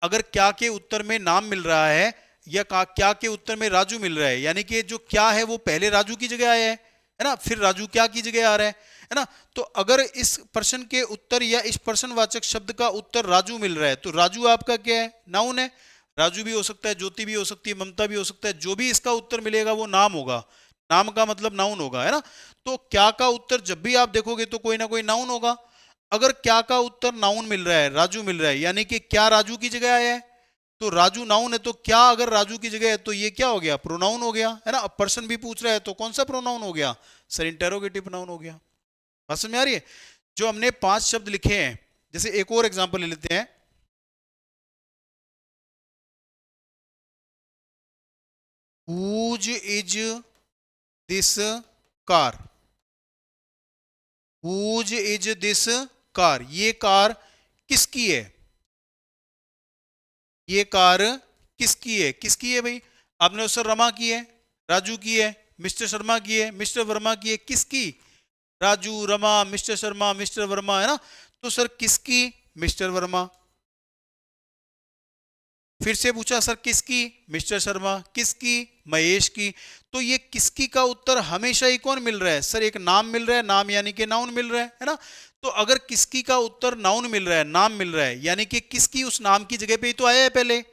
Speaker 1: अगर क्या के उत्तर में नाम मिल रहा है या क्या के उत्तर में राजू मिल रहा है, यानी कि जो क्या है वो पहले राजू की जगह आया है ना, फिर राजू क्या की जगह आ रहा है ना। तो अगर इस प्रश्न के उत्तर या इस प्रश्नवाचक शब्द का उत्तर राजू मिल रहा है तो राजू आपका क्या है? नाउन है। राजू भी हो सकता है, ज्योति भी हो सकती है, ममता भी हो सकता है, जो भी इसका उत्तर मिलेगा वो नाम होगा। नाम का मतलब नाउन होगा, है ना। तो क्या का उत्तर जब भी आप देखोगे तो कोई ना कोई नाउन होगा। अगर क्या का उत्तर नाउन मिल रहा है, राजू मिल रहा है, यानी कि क्या राजू की जगह आया है, तो राजू नाउन है, तो क्या अगर राजू की जगह है तो ये क्या हो गया? प्रोनाउन हो गया, है ना। अब पर्सन भी पूछ रहा है तो कौन सा प्रोनाउन हो गया सर? इंटेरोगेटिव प्रोनाउन हो गया। बात समझ में आ रही है? जो हमने 5 शब्द लिखे हैं, जैसे एक और एग्जांपल ले लेते हैं। Whose is this car? Whose is this car? ये कार किसकी है? ये कार किसकी है? किसकी है भाई? आपने उस रमा की है, राजू की है, मिस्टर शर्मा की है, मिस्टर वर्मा की है, किसकी? राजू, रमा, मिस्टर शर्मा, मिस्टर वर्मा, है ना। तो सर किसकी? मिस्टर वर्मा। फिर से पूछा सर किसकी? मिस्टर शर्मा। किसकी? महेश की। तो ये किसकी का उत्तर हमेशा ही कौन मिल रहा है सर? एक नाम मिल रहा है, नाम यानी कि नाउन मिल रहा है ना। तो अगर किसकी का उत्तर नाउन मिल रहा है, नाम मिल रहा है, यानी कि किसकी उस नाम की जगह पे ही तो आया है पहले।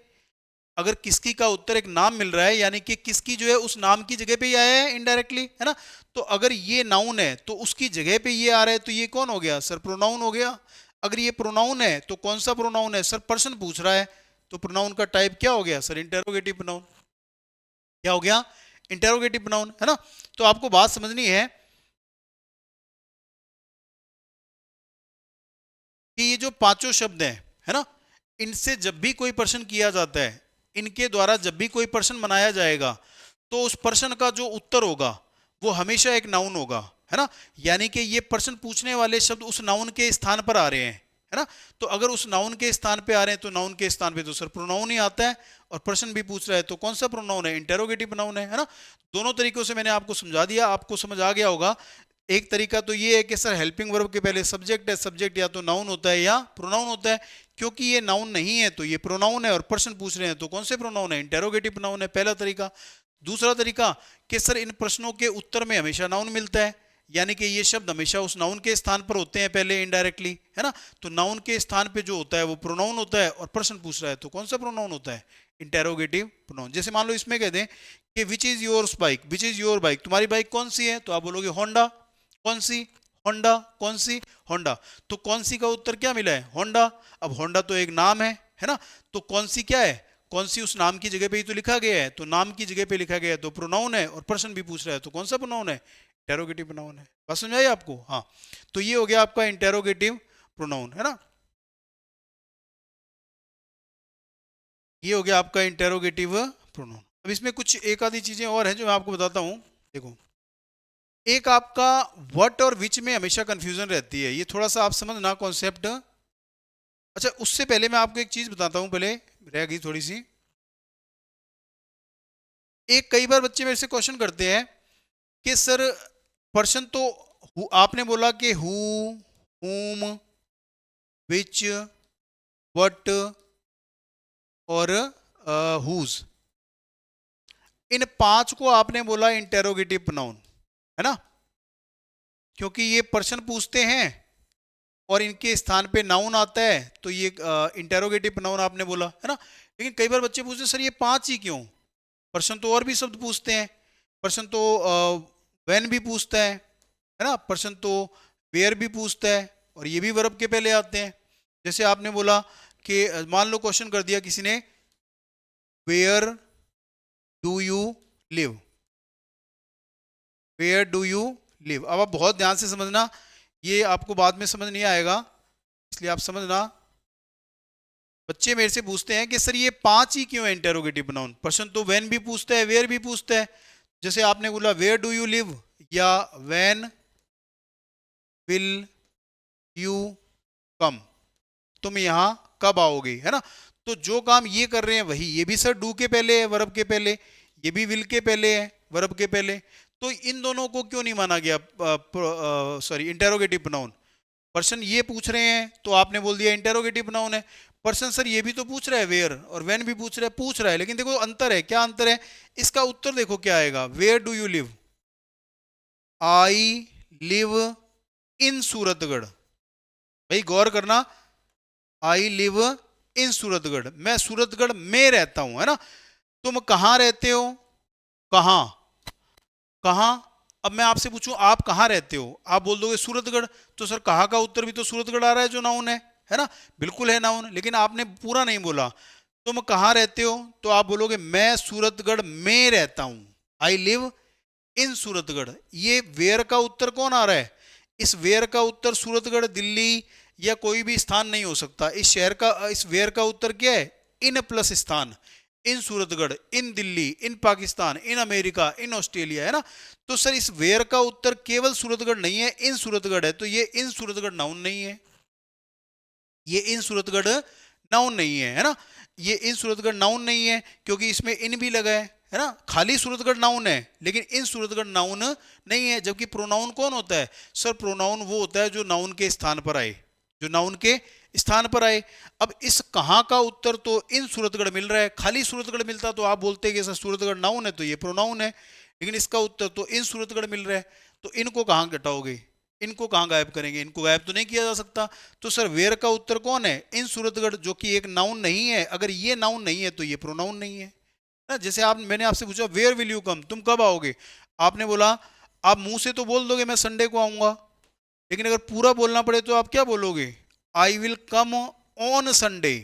Speaker 1: अगर किसकी का उत्तर एक नाम मिल रहा है, यानी कि किसकी जो है उस नाम की जगह पे ही आया है इनडायरेक्टली, है ना। तो अगर ये नाउन है तो उसकी जगह पे ये आ रहा है, तो ये कौन हो गया सर? प्रोनाउन हो गया। अगर ये प्रोनाउन है तो कौन सा प्रोनाउन है सर? पर्सन पूछ रहा है, तो प्रोनाउन का टाइप क्या हो गया सर? Interrogative pronoun. क्या हो गया? इंटेरोगेटिव प्रोनाउन, है ना। तो आपको बात समझनी है कि ये जो पांचों शब्द हैं, है ना, इनसे जब भी कोई प्रश्न किया जाता है, इनके द्वारा जब भी कोई प्रश्न बनाया जाएगा, तो उस प्रश्न का जो उत्तर होगा वो हमेशा एक नाउन होगा, है ना। यानी कि ये प्रश्न पूछने वाले शब्द उस नाउन के स्थान पर आ रहे हैं, है ना। तो अगर उस नाउन के स्थान पे आ रहे हैं तो नाउन के स्थान पे तो सर प्रोनाउन ही आता है। और प्रश्न भी पूछ रहा है तो कौन सा प्रोनाउन है? इंटेरोगेटिव प्रोनाउन है ना। दोनों तरीकों से मैंने आपको समझा दिया, आपको समझ आ गया होगा। एक तरीका तो ये है कि सर हेल्पिंग वर्ब के पहले सब्जेक्ट है, सब्जेक्ट या तो नाउन होता है या प्रोनाउन होता है। क्योंकि ये नाउन नहीं है तो ये प्रोनाउन है, और प्रश्न पूछ रहे हैं तो कौन से प्रोनाउन है? इंटेरोगेटिव प्रोनाउन है, पहला तरीका। दूसरा तरीका कि सर इन प्रश्नों के उत्तर में हमेशा नाउन मिलता है, यानी कि ये शब्द हमेशा उस नाउन के स्थान पर होते हैं पहले इनडायरेक्टली, है ना। तो नाउन के स्थान पे जो होता है वो प्रोनाउन होता है, और प्रश्न पूछ रहा है तो कौन सा प्रोनाउन होता है? Interrogative pronoun. जैसे मान लो इसमें कह दें कि which is your bike, which is your bike, तुम्हारी बाइक कौन सी है? तो आप बोलोगे होंडा। कौन सी? होंडा। कौन सी? होंडा। तो कौन सी का उत्तर क्या मिला है? होंडा। अब होंडा तो एक नाम है ना। तो कौन सी क्या है? कौन सी उस नाम की जगह पे ही तो लिखा गया है, तो नाम की जगह पे लिखा गया है तो प्रोनाउन है, और प्रश्न भी पूछ रहा है तो कौन सा प्रोनाउन है? इंटेरोगेटिव प्रोनाउन है। बात समझ आई आपको? हाँ। तो ये हो गया आपका इंटेरोगेटिव प्रोनाउन, है ना। ये हो गया आपका इंटेरोगेटिव प्रोनाउन। अब इसमें कुछ एक आधी चीजें और हैं जो मैं आपको बताता हूं। देखो, एक आपका व्हाट और विच में हमेशा कंफ्यूजन रहती है, ये थोड़ा सा आप समझना कॉन्सेप्ट। अच्छा, उससे पहले मैं आपको एक चीज बताता हूं, पहले रह गई थोड़ी सी। एक कई बार बच्चे मेरे से क्वेश्चन करते हैं कि सर पर्सन तो आपने बोला कि हु, whom, विच, व्हाट और हुज, इन पांच को आपने बोला इंटेरोगेटिव प्रोनाउन, है ना। क्योंकि ये पर्सन पूछते हैं और इनके स्थान पे नाउन आता है तो ये इंटेरोगेटिव प्रोनाउन आपने बोला, है ना। लेकिन कई बार बच्चे पूछते हैं सर ये पांच ही क्यों? पर्सन तो और भी शब्द पूछते हैं। पर्सन तो व्हेन भी पूछता है ना। पर्सन तो वेयर भी पूछता है, और ये भी वर्ब के पहले आते हैं। जैसे आपने बोला कि मान लो क्वेश्चन कर दिया किसी ने, where do you live, where do you live. अब आप बहुत ध्यान से समझना, ये आपको बाद में समझ नहीं आएगा, इसलिए आप समझना। बच्चे मेरे से पूछते हैं कि सर ये पांच ही क्यों है इंटेरोगेटिव प्रोनाउन? पर्सन तो व्हेन भी पूछता है, वेयर भी पूछता है। जैसे आपने बोला वेयर डू यू लिव या व्हेन विल यू कम, तुम यहाँ कब आओगे, है ना। तो जो काम ये कर रहे हैं वही ये भी सर डू के पहले है वर्ब के पहले, ये भी विल के पहले है वर्ब के पहले, तो इन दोनों को क्यों नहीं माना गया सॉरी इंटेरोगेटिव प्रोनाउन। पर्सन ये पूछ रहे हैं तो आपने बोल दिया इंटेरोगेटिव प्रोनाउन है। पर्सन सर ये भी तो पूछ रहा है वेयर और व्हेन भी पूछ रहा है, लेकिन देखो अंतर है, क्या अंतर है, इसका उत्तर देखो क्या आएगा, where do you live, I live in Suratgarh. भाई गौर करना, आई लिव इन सूरतगढ़, मैं सूरतगढ़ में रहता हूं, है ना। तुम कहां रहते हो, कहां, कहां, अब मैं आपसे पूछूं आप कहां रहते हो, आप बोल दोगे सूरतगढ़, तो सर कहां का उत्तर भी तो सूरतगढ़ आ रहा है जो नाउन है ना, बिल्कुल है नाउन, लेकिन आपने पूरा नहीं बोला। तुम कहां रहते हो, तो आप बोलोगे मैं सूरतगढ़ में रहता हूं, आई लिव इन सूरतगढ़। ये वेयर का उत्तर कौन आ रहा है, इस वेयर का उत्तर सूरतगढ़, दिल्ली या कोई भी स्थान नहीं हो सकता। इस शहर का, इस वेयर का उत्तर क्या है, इन प्लस स्थान, in Suratgarh, in Delhi, in Pakistan, in America, in Australia, है ना। तो सर इस वेयर का उत्तर केवल सूरतगढ़ नहीं है, इन सूरतगढ़ है, तो ये इन सूरतगढ़ नाउन नहीं है, ये इन सूरतगढ़ नाउन नहीं है ना, ये इन सूरतगढ़ नाउन नहीं है क्योंकि इसमें इन भी लगा है ना। खाली सूरतगढ़ नाउन है लेकिन इन सूरतगढ़ नाउन नहीं है। जबकि प्रोनाउन कौन होता है, सर प्रोनाउन वो होता है जो नाउन के स्थान पर आए, जो नाउन के स्थान पर आए। अब इस कहां का उत्तर तो इन सूरतगढ़ मिल रहा है, खाली सूरतगढ़ मिलता तो आप बोलते कि सर सूरतगढ़ नाउन है तो ये प्रोनाउन है, लेकिन इसका उत्तर तो इन सूरतगढ़ मिल रहा है, तो इनको कहां घटाओगे, इनको कहां गायब करेंगे, इनको गायब तो नहीं किया जा सकता। तो सर वेयर का उत्तर कौन है, इन सूरतगढ़, जो कि एक नाउन नहीं है। अगर ये नाउन नहीं है तो ये प्रोनाउन नहीं है ना। जैसे आप, मैंने आपसे पूछा वेयर विल यू कम, तुम कब आओगे, आपने बोला, आप मुंह से तो बोल दोगे मैं संडे को आऊंगा, लेकिन अगर पूरा बोलना पड़े तो आप क्या बोलोगे, I will come on Sunday,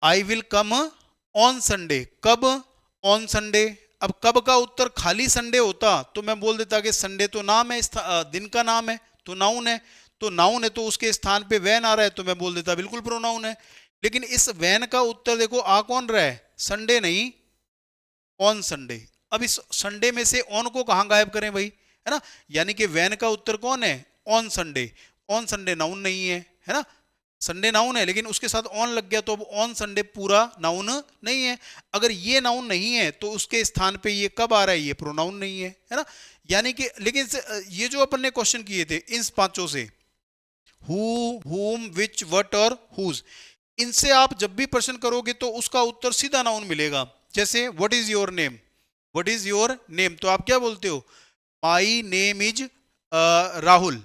Speaker 1: I will come on Sunday, कब, ऑन संडे। अब कब का उत्तर खाली संडे होता तो मैं बोल देता कि संडे तो नाम है, दिन का नाम है, तो नाउन है, तो नाउन है तो उसके स्थान पे वैन आ रहा है तो मैं बोल देता बिल्कुल प्रोनाउन है। लेकिन इस वैन का उत्तर देखो आ कौन रहा है, संडे नहीं, ऑन संडे। अब इस संडे में से ऑन को कहां गायब करें भाई, है ना, यानी कि वैन का उत्तर कौन है, on Sunday. On Sunday noun नहीं है ना, संडे नाउन है लेकिन उसके साथ ऑन लग गया तो अब ऑन संडे पूरा नाउन नहीं है। अगर ये नाउन नहीं है तो उसके स्थान पे ये कब आ रहा है, ये प्रोनाउन नहीं है ना। यानी कि लेकिन ये जो अपन ने क्वेश्चन किए थे इन पांचों से, हु, हुम, विच, वट और हुज, इनसे आप जब भी प्रश्न करोगे तो उसका उत्तर सीधा नाउन मिलेगा। जैसे what is your name, what is your name, तो आप क्या बोलते हो, my name is Rahul,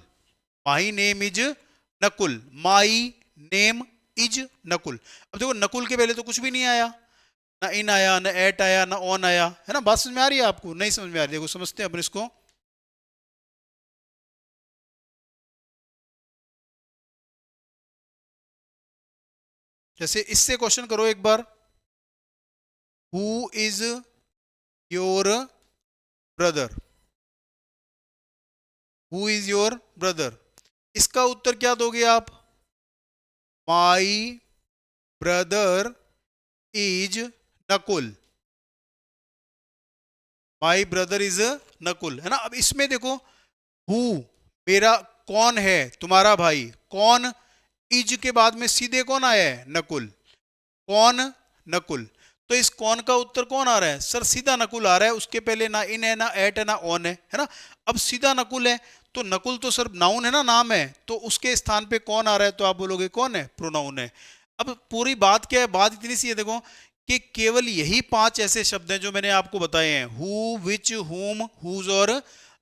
Speaker 1: my name is Nakul, my name is Nakul. अब देखो नकुल के पहले तो कुछ भी नहीं आया, ना इन आया, ना एट आया, ना ऑन आया, है ना। बात समझ में आ रही है आपको, नहीं समझ में आ रही है, देखो समझते हैं अपन इसको। जैसे इससे क्वेश्चन करो एक बार, who is your brother, who is your brother, इसका उत्तर क्या दोगे आप, my brother is Nakul, my brother is Nakul, है ना। अब इसमें देखो हु मेरा कौन है, तुम्हारा भाई, कौन, इज के बाद में सीधे कौन आया है, नकुल, कौन, नकुल। तो इस कौन का उत्तर कौन आ रहा है, सर सीधा नकुल आ रहा है, उसके पहले ना इन है, ना एट है, ना ऑन है ना। अब सीधा नकुल है तो नकुल तो सर नाउन है ना, नाम है, तो उसके स्थान पे कौन आ रहा है तो आप बोलोगे कौन है, प्रोनाउन है। अब पूरी बात क्या है, बात इतनी सी है देखो कि केवल यही 5 ऐसे शब्द हैं जो मैंने आपको बताए हैं, हु, विच, हुम, हुज और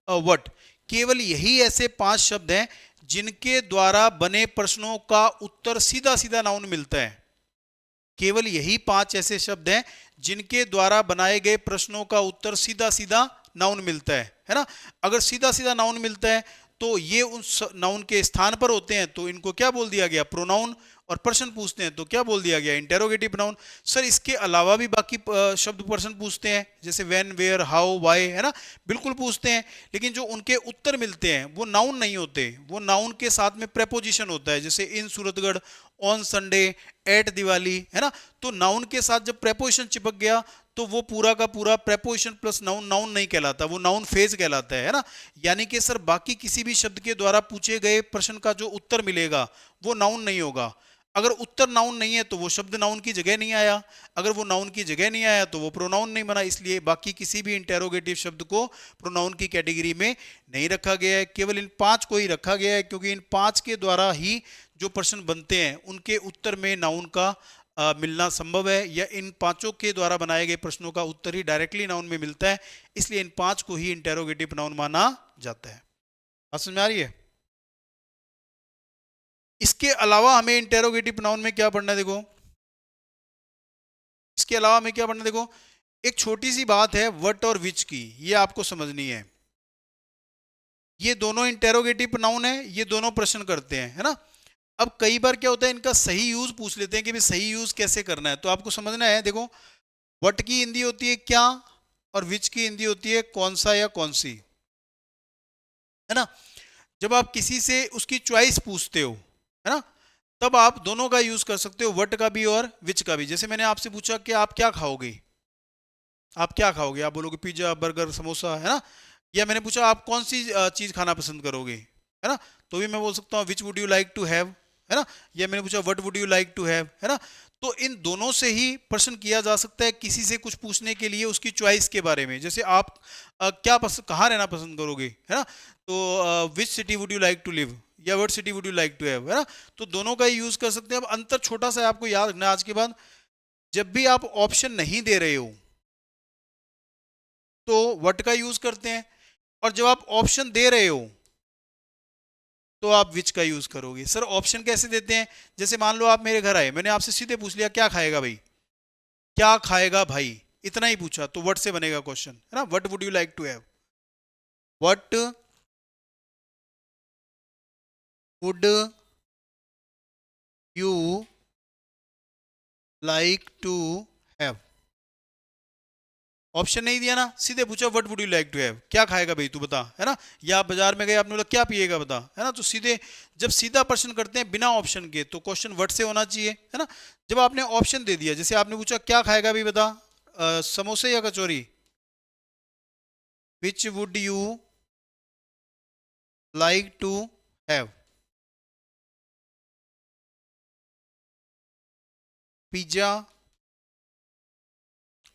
Speaker 1: व्हाट, केवल यही ऐसे 5 शब्द हैं जिनके द्वारा बने प्रश्नों का उत्तर सीधा सीधा नाउन मिलता है। केवल यही 5 ऐसे शब्द हैं जिनके द्वारा बनाए गए प्रश्नों का उत्तर सीधा सीधा नाउन मिलता है ना। अगर सीधा सीधा नाउन मिलता है तो ये उस नाउन के स्थान पर होते हैं तो इनको क्या बोल दिया गया, प्रोनाउन। और प्रश्न पूछते हैं तो क्या बोल दिया गया, इंटेरोगेटिव नाउन। सर इसके अलावा भी बाकी शब्द प्रश्न पूछते हैं, जैसे व्हेन, वेयर, हाउ, व्हाई, है ना, बिल्कुल पूछते हैं, लेकिन जो उनके उत्तर मिलते हैं वो नाउन नहीं होते, वो नाउन के साथ में प्रेपोजिशन होता है, जैसे in Suratgarh, on Sunday, at Diwali, है ना। तो नाउन के साथ जब प्रेपोजिशन चिपक गया तो वो पूरा का पूरा प्रेपोजिशन प्लस नाउन नाउन नहीं कहलाता, वो नाउन फेज कहलाता है ना। यानी कि सर बाकी किसी भी शब्द के द्वारा पूछे गए प्रश्न का जो उत्तर मिलेगा वो नाउन नहीं होगा। अगर उत्तर नाउन नहीं है तो वो शब्द नाउन की जगह नहीं आया, अगर वो नाउन की जगह नहीं आया तो वो प्रोनाउन नहीं बना। इसलिए बाकी किसी भी इंटेरोगेटिव शब्द को प्रोनाउन की कैटेगरी में नहीं रखा गया है, केवल इन 5 को ही रखा गया है, क्योंकि इन 5 के द्वारा ही जो प्रश्न बनते हैं उनके उत्तर में नाउन का मिलना संभव है, या इन 5 के द्वारा बनाए गए प्रश्नों का उत्तर ही डायरेक्टली नाउन में मिलता है। इसलिए इन 5 को ही इंटेरोगेटिव नाउन माना जाता है। बात समझ में आ रही है? इसके अलावा हमें इंटेरोगेटिव नाउन में क्या पढ़ना है, देखो इसके अलावा हमें क्या पढ़ना है, देखो एक छोटी सी बात है व्हाट और विच की, ये आपको समझनी है। ये दोनों इंटेरोगेटिव नाउन है, ये दोनों प्रश्न करते हैं, है ना। अब कई बार क्या होता है, इनका सही यूज पूछ लेते हैं कि भाई सही यूज कैसे करना है। तो आपको समझना है, देखो व्हाट की हिंदी होती है क्या, और विच की हिंदी होती है कौन सा या कौन सी, है ना। जब आप किसी से उसकी चॉइस पूछते हो, है ना, तब आप दोनों का यूज कर सकते हो, व्हाट का भी और विच का भी। जैसे मैंने आपसे पूछा कि आप क्या खाओगे, आप क्या खाओगे, आप बोलोगे पिज्जा बर्गर समोसा, है ना। या मैंने पूछा आप कौन सी चीज खाना पसंद करोगे, है ना, तो भी मैं बोल सकता हूँ which would you like to have, है ना। या मैंने पूछा what would you like to have, है ना। तो इन दोनों से ही प्रश्न किया जा सकता है किसी से कुछ पूछने के लिए उसकी चॉइस के बारे में। जैसे आप क्या कहाँ रहना पसंद करोगे, है ना, तो which city would you like to live, या what city would you like to have, है ना। तो दोनों का ही यूज कर सकते हैं। अब अंतर छोटा सा है, आपको याद रखना आज के बाद, जब भी आप ऑप्शन नहीं दे रहे हो तो व्हाट का यूज करते हैं, और जब आप ऑप्शन दे रहे हो तो आप विच का यूज करोगे। सर ऑप्शन कैसे देते हैं, जैसे मान लो आप मेरे घर आए, मैंने आपसे सीधे पूछ लिया क्या खाएगा भाई, क्या खाएगा भाई, इतना ही पूछा, तो व्हाट से बनेगा क्वेश्चन, है ना। What would you like to have, what would you like to have. Option नहीं दिया ना, सीधे पूछा what would you like to have, क्या खाएगा भाई तू बता, है ना। या आप बाजार में गए, आपने बोला क्या पिएगा बता, है ना। तो सीधे जब सीधा प्रश्न करते हैं बिना ऑप्शन के तो क्वेश्चन व्हाट से होना चाहिए, है ना। जब आपने ऑप्शन दे दिया, जैसे आपने पूछा क्या खाएगा भाई बता, समोसे या kachori, which would you like to have, pizza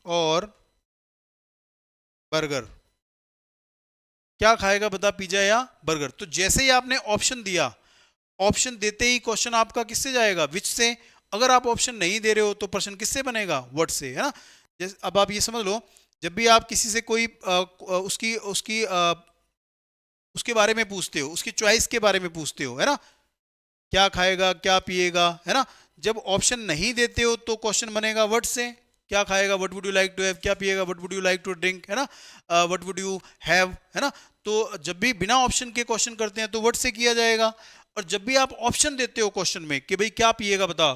Speaker 1: और बर्गर, क्या खाएगा बता, पिज्जा या बर्गर। तो जैसे ही आपने ऑप्शन दिया, ऑप्शन देते ही क्वेश्चन आपका किससे जाएगा, विच से। अगर आप ऑप्शन नहीं दे रहे हो तो प्रश्न किससे बनेगा, व्हाट से, है ना। जैसे अब आप ये समझ लो, जब भी आप किसी से कोई उसकी उसकी उसके बारे में पूछते हो, उसकी चॉइस के बारे में पूछते हो, है ना, क्या खाएगा क्या पिएगा, है ना। जब ऑप्शन नहीं देते हो तो क्वेश्चन बनेगा व्हाट से, क्या खाएगा what would you like to have, क्या पिएगा what would you like to drink, है ना, व्हाट वुड यू हैव, है ना। तो जब भी बिना ऑप्शन के क्वेश्चन करते हैं तो व्हाट से किया जाएगा। और जब भी आप ऑप्शन देते हो क्वेश्चन में कि भाई क्या पिएगा बता,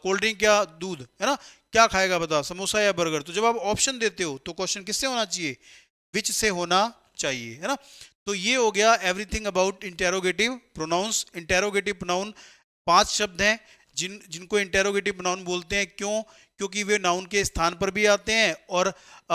Speaker 1: कोल्ड ड्रिंक या दूध, है ना, क्या खाएगा बता, समोसा या बर्गर, तो जब आप ऑप्शन देते हो तो क्वेश्चन किससे होना चाहिए, विच से होना चाहिए, है ना। तो ये हो गया everything about interrogative pronounce. Interrogative pronoun 5 शब्द हैं जिनको इंटेरोगेटिव प्रोनाउन बोलते हैं। क्यों? क्योंकि वे नाउन के स्थान पर भी आते हैं और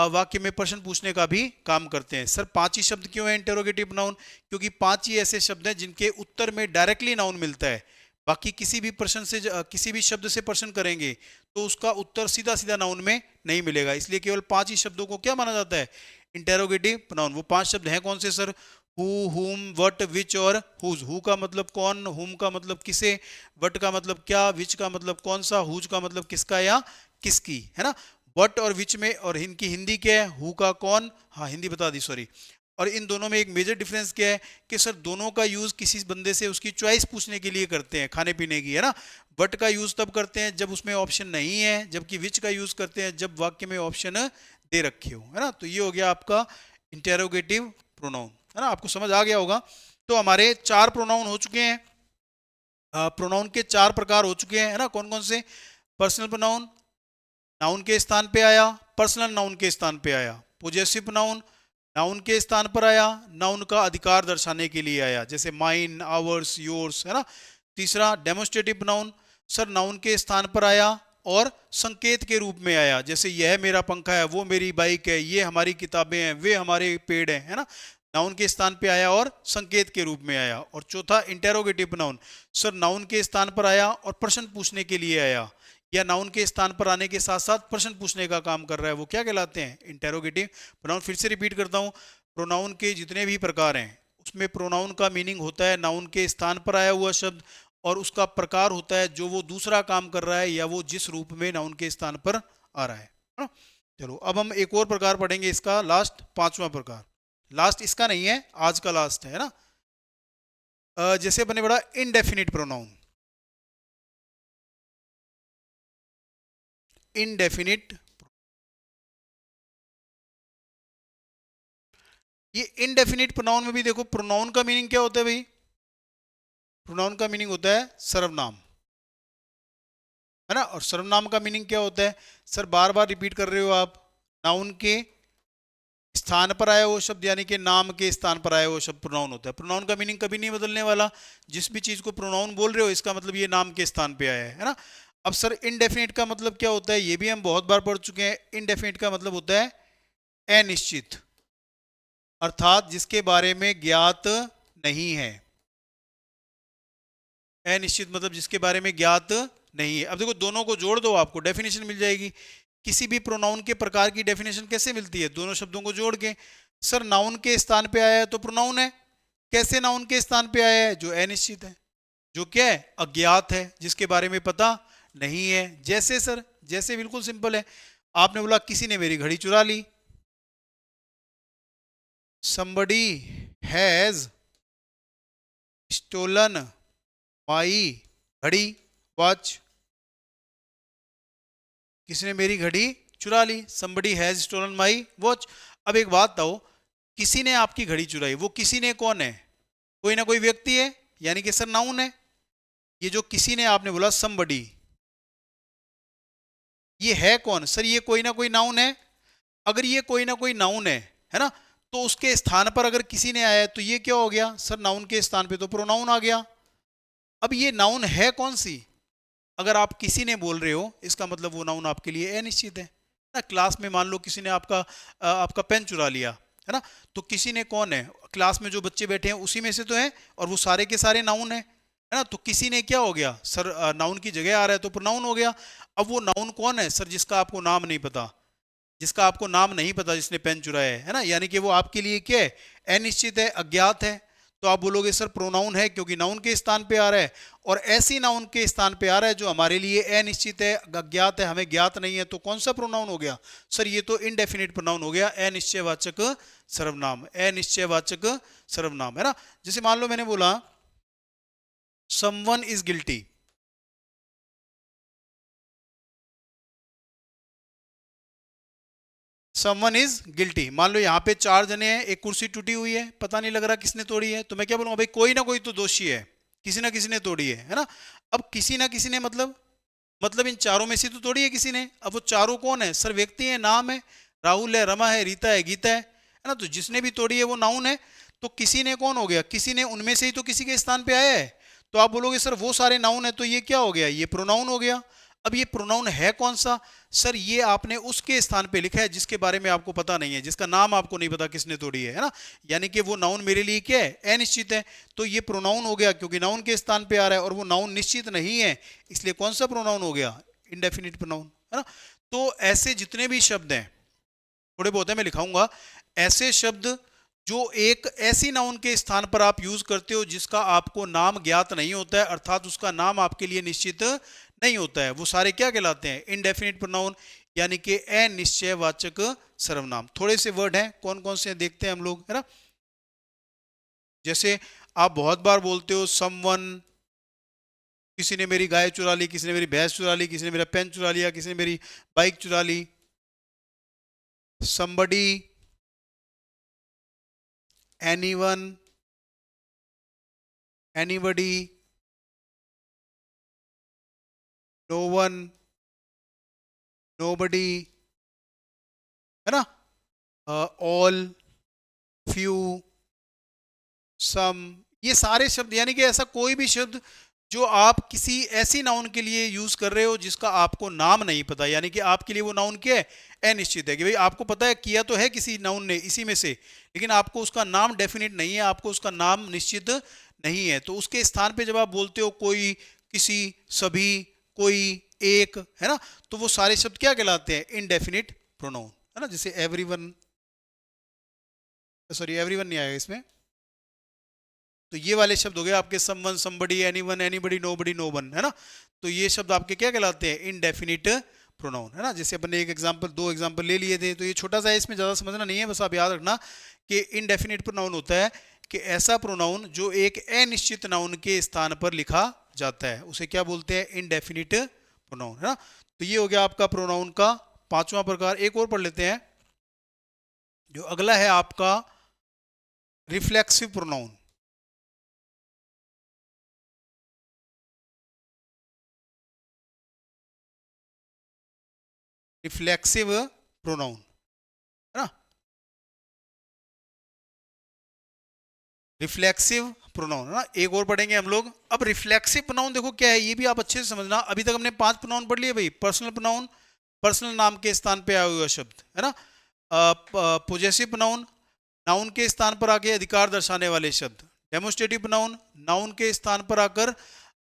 Speaker 1: वाक्य में प्रश्न पूछने का भी काम करते हैं। सर 5 ही शब्द क्यों है इंटेरोगेटिव प्रोनाउन? क्योंकि 5 ही ऐसे शब्द हैं जिनके उत्तर में डायरेक्टली नाउन मिलता है। बाकी किसी भी प्रश्न से किसी भी शब्द से प्रश्न करेंगे तो उसका उत्तर सीधा सीधा नाउन में नहीं मिलेगा। इसलिए केवल 5 ही शब्दों को क्या माना जाता है, इंटेरोगेटिव प्रोनाउन। वो 5 शब्द हैं कौन से सर? हु, हुम, वट, विच और हुज। हु का मतलब कौन, हुम का मतलब किसे, वट का मतलब क्या, विच का मतलब कौन सा, हुज का मतलब किसका या किसकी, है ना। वट और विच में और इनकी हिंदी क्या है, हु का कौन, हाँ हिंदी बता दी सॉरी। और इन दोनों में एक मेजर डिफरेंस क्या है कि सर दोनों का यूज किसी बंदे से उसकी चॉइस पूछने के लिए करते हैं, खाने पीने की, है ना। वट का यूज तब करते हैं जब उसमें ऑप्शन नहीं है, जबकि विच का यूज करते हैं जब वाक्य में ऑप्शन दे रखे हो, है ना। तो ये हो गया आपका इंटेरोगेटिव प्रोनाउन, है ना। आपको समझ आ गया होगा। तो हमारे 4 प्रोनाउन हो चुके हैं। प्रोनाउन के 4 प्रकार हो चुके हैं, है ना। कौन कौन से? पर्सनल प्रोनाउन नाउन के स्थान पे आया, पर्सनल नाउन के स्थान पे आया। पोजेसिव नाउन नाउन के स्थान पर आया, नाउन का अधिकार दर्शाने के लिए आया, जैसे माइन, आवर्स, योर्स, है ना। तीसरा डेमोस्ट्रेटिव नाउन, सर नाउन के स्थान पर आया, और संकेत के रूप में आया, जैसे यह मेरा पंखा है, वो मेरी बाइक है, ये हमारी किताबें हैं, वे हमारे पेड़ हैं, है ना। नाउन के स्थान पे आया और संकेत के रूप में आया। और चौथा इंटेरोगेटिव प्रोनाउन, सर नाउन के स्थान पर आया और प्रश्न पूछने के लिए आया, या नाउन के स्थान पर आने के साथ साथ प्रश्न पूछने का काम कर रहा है, वो क्या कहलाते हैं, इंटेरोगेटिव प्रोनाउन। फिर से रिपीट करता हूँ, प्रोनाउन के जितने भी प्रकार हैं उसमें प्रोनाउन का मीनिंग होता है नाउन के स्थान पर आया हुआ शब्द, और उसका प्रकार होता है जो वो दूसरा काम कर रहा है या वो जिस रूप में नाउन के स्थान पर आ रहा है ना? चलो अब हम एक और प्रकार पढ़ेंगे, इसका लास्ट पांचवा प्रकार, लास्ट इसका नहीं है, आज का लास्ट है ना। जैसे बने बड़ा इनडेफिनिट प्रोनाउन, इनडेफिनिट, ये इनडेफिनिट प्रोनाउन में भी देखो प्रोनाउन का मीनिंग क्या होता है भाई, प्रोनाउन का मीनिंग होता है सर्वनाम, है ना। और सर्वनाम का मीनिंग क्या होता है, सर बार बार रिपीट कर रहे हो आप, नाउन के स्थान पर आया वो शब्द, यानी कि नाम के स्थान पर आया वो शब्द प्रोनाउन होता है। प्रोनाउन का मीनिंग कभी नहीं बदलने वाला, जिस भी चीज को प्रोनाउन बोल रहे हो इसका मतलब ये नाम के स्थान पे आया है ना। अब सर इनडेफिनिट का मतलब क्या होता है, ये भी हम बहुत बार पढ़ चुके हैं। इनडेफिनिट का मतलब होता है अनिश्चित, अर्थात जिसके बारे में ज्ञात नहीं है। अनिश्चित मतलब जिसके बारे में ज्ञात नहीं है। अब देखो दोनों को जोड़ दो, आपको डेफिनेशन मिल जाएगी। किसी भी प्रोनाउन के प्रकार की डेफिनेशन कैसे मिलती है, दोनों शब्दों को जोड़ के। सर नाउन के स्थान पे आया है तो प्रोनाउन है, कैसे नाउन के स्थान पे आया है, जो अनिश्चित है, जो क्या है, अज्ञात है, जिसके बारे में पता नहीं है। जैसे सर, जैसे बिल्कुल सिंपल है, आपने बोला किसी ने मेरी घड़ी चुरा ली, somebody has stolen my घड़ी, वॉच, किसी ने मेरी घड़ी चुरा ली, somebody has stolen my watch। अब एक बात बताओ, किसी ने आपकी घड़ी चुराई, वो किसी ने कौन है, कोई ना कोई व्यक्ति है, यानी कि सर नाउन है। ये जो किसी ने आपने बोला somebody, ये है कौन, सर ये कोई ना कोई नाउन है। अगर ये कोई ना कोई नाउन है ना, तो उसके स्थान पर अगर किसी ने आया तो ये क्या हो गया, सर नाउन के स्थान पे तो प्रोनाउन आ गया। अब ये नाउन है कौन सी, अगर आप किसी ने बोल रहे हो इसका मतलब वो नाउन आपके लिए अनिश्चित है ना। क्लास में मान लो किसी ने आपका पेन चुरा लिया, है ना, तो किसी ने कौन है, क्लास में जो बच्चे बैठे हैं उसी में से तो है, और वो सारे के सारे नाउन है ना। तो किसी ने क्या हो गया, सर नाउन की जगह आ रहा है तो प्रोनाउन हो गया। अब वो नाउन कौन है, सर जिसका आपको नाम नहीं पता, जिसका आपको नाम नहीं पता, जिसने पेन चुराया है ना, यानी कि वो आपके लिए क्या है, अनिश्चित है, अज्ञात है। तो आप बोलोगे सर प्रोनाउन है क्योंकि नाउन के स्थान पे आ रहा है, और ऐसी नाउन के स्थान पे आ रहा है जो हमारे लिए अनिश्चित है, अज्ञात है, हमें ज्ञात नहीं है, तो कौन सा प्रोनाउन हो गया, सर ये तो इनडेफिनिट प्रोनाउन हो गया, अनिश्चयवाचक सर्वनाम, अनिश्चयवाचक सर्वनाम, है ना। जैसे मान लो मैंने बोला someone is guilty, someone is guilty, मान लो यहाँ पे 4 जने हैं, एक कुर्सी टूटी हुई है, पता नहीं लग रहा किसने तोड़ी है, तो मैं क्या बोलूंगा, भाई कोई ना कोई तो दोषी है, किसी ना किसी ने तोड़ी है ना। अब किसी ना किसी ने मतलब इन चारों में से तो तोड़ी है किसी ने। अब वो चारों कौन है, सर व्यक्ति है, नाम है, राहुल है, रमा है, रीता है, गीता है ना। तो जिसने भी तोड़ी है वो नाउन है। तो किसी ने कौन हो गया, किसी ने उनमें से ही तो किसी के स्थान पे आया है। तो आप बोलोगे सर वो सारे नाउन है, तो ये क्या हो गया, ये प्रोनाउन हो गया। अब ये प्रोनाउन है कौन सा, सर ये आपने उसके स्थान पे लिखा है जिसके बारे में आपको पता नहीं है, जिसका नाम आपको नहीं पता किसने तोड़ी है ना। यानी कि वो नाउन मेरे लिए क्या है, अनिश्चित है। तो ये प्रोनाउन हो गया क्योंकि नाउन के स्थान पे आ रहा है, और वो नाउन निश्चित नहीं है, इसलिए कौन सा प्रोनाउन हो गया, इंडेफिनिट प्रोनाउन, है ना। तो ऐसे जितने भी शब्द हैं, थोड़े बहुत है मैं लिखाऊंगा, ऐसे शब्द जो एक ऐसी नाउन के स्थान पर आप यूज करते हो जिसका आपको नाम ज्ञात नहीं होता है, अर्थात उसका नाम आपके लिए निश्चित नहीं होता है, वो सारे क्या कहलाते हैं, इनडेफिनिट प्रोनाउन, यानी कि अनिश्चयवाचक सर्वनाम। थोड़े से वर्ड हैं, कौन कौन से देखते हैं हम लोग, है ना। जैसे आप बहुत बार बोलते हो समवन, किसी ने मेरी गाय चुरा ली, किसी ने मेरी भैंस चुरा ली, किसी ने मेरा पेन चुरा लिया, किसी ने मेरी बाइक चुरा ली। somebody, anyone, anybody, no one, nobody, है ना, ऑल, फ्यू, सम, ये सारे शब्द, यानी कि ऐसा कोई भी शब्द जो आप किसी ऐसी नाउन के लिए यूज कर रहे हो जिसका आपको नाम नहीं पता, यानी कि आपके लिए वो नाउन क्या है, अनिश्चित है, कि भाई आपको पता है किया तो है किसी नाउन ने इसी में से, लेकिन आपको उसका नाम डेफिनेट नहीं है, आपको उसका नाम निश्चित नहीं है। तो उसके स्थान पे जब आप बोलते हो कोई, किसी, सभी, कोई, एक, है ना, तो वो सारे शब्द क्या कहलाते हैं, इनडेफिनिट प्रोनाउन, है ना। जैसे एवरीवन, सॉरी एवरीवन नहीं आएगा इसमें, तो ये वाले शब्द हो गए आपके someone, somebody, anyone, anybody, nobody, no one, है ना। तो ये शब्द आपके क्या कहलाते हैं, इनडेफिनिट प्रोनाउन, है ना। जैसे अपन ने एक एग्जांपल, दो एग्जांपल ले लिए थे, तो ये छोटा सा है, इसमें ज़्यादा समझना नहीं है, बस आप याद रखना कि इनडेफिनिट प्रोनाउन होता है कि ऐसा प्रोनाउन जो एक अनिश्चित नाउन के स्थान पर लिखा जाता है, उसे क्या बोलते हैं, इनडेफिनिट प्रोनाउन, है ना। तो ये हो गया आपका प्रोनाउन का पांचवा प्रकार। एक और पढ़ लेते हैं, जो अगला है आपका रिफ्लेक्सिव प्रोनाउन। रिफ्लेक्सिव प्रोनाउन, है ना, रिफ्लेक्सिव प्रोनाउन, है ना। एक और पढ़ेंगे हम लोग। अब रिफ्लेक्सिव प्रोनाउन देखो क्या है, ये भी आप अच्छे से समझना। अभी तक हमने 5 प्रोनाउन पढ़ लिए भाई। पर्सनल प्रोनाउन, पर्सनल नाम के स्थान पे आया हुआ शब्द, है ना। पोजेसिव प्रोनाउन, नाउन के स्थान पर आके अधिकार दर्शाने वाले शब्द। डेमोस्ट्रेटिव प्रोनाउन, नाउन के स्थान पर आकर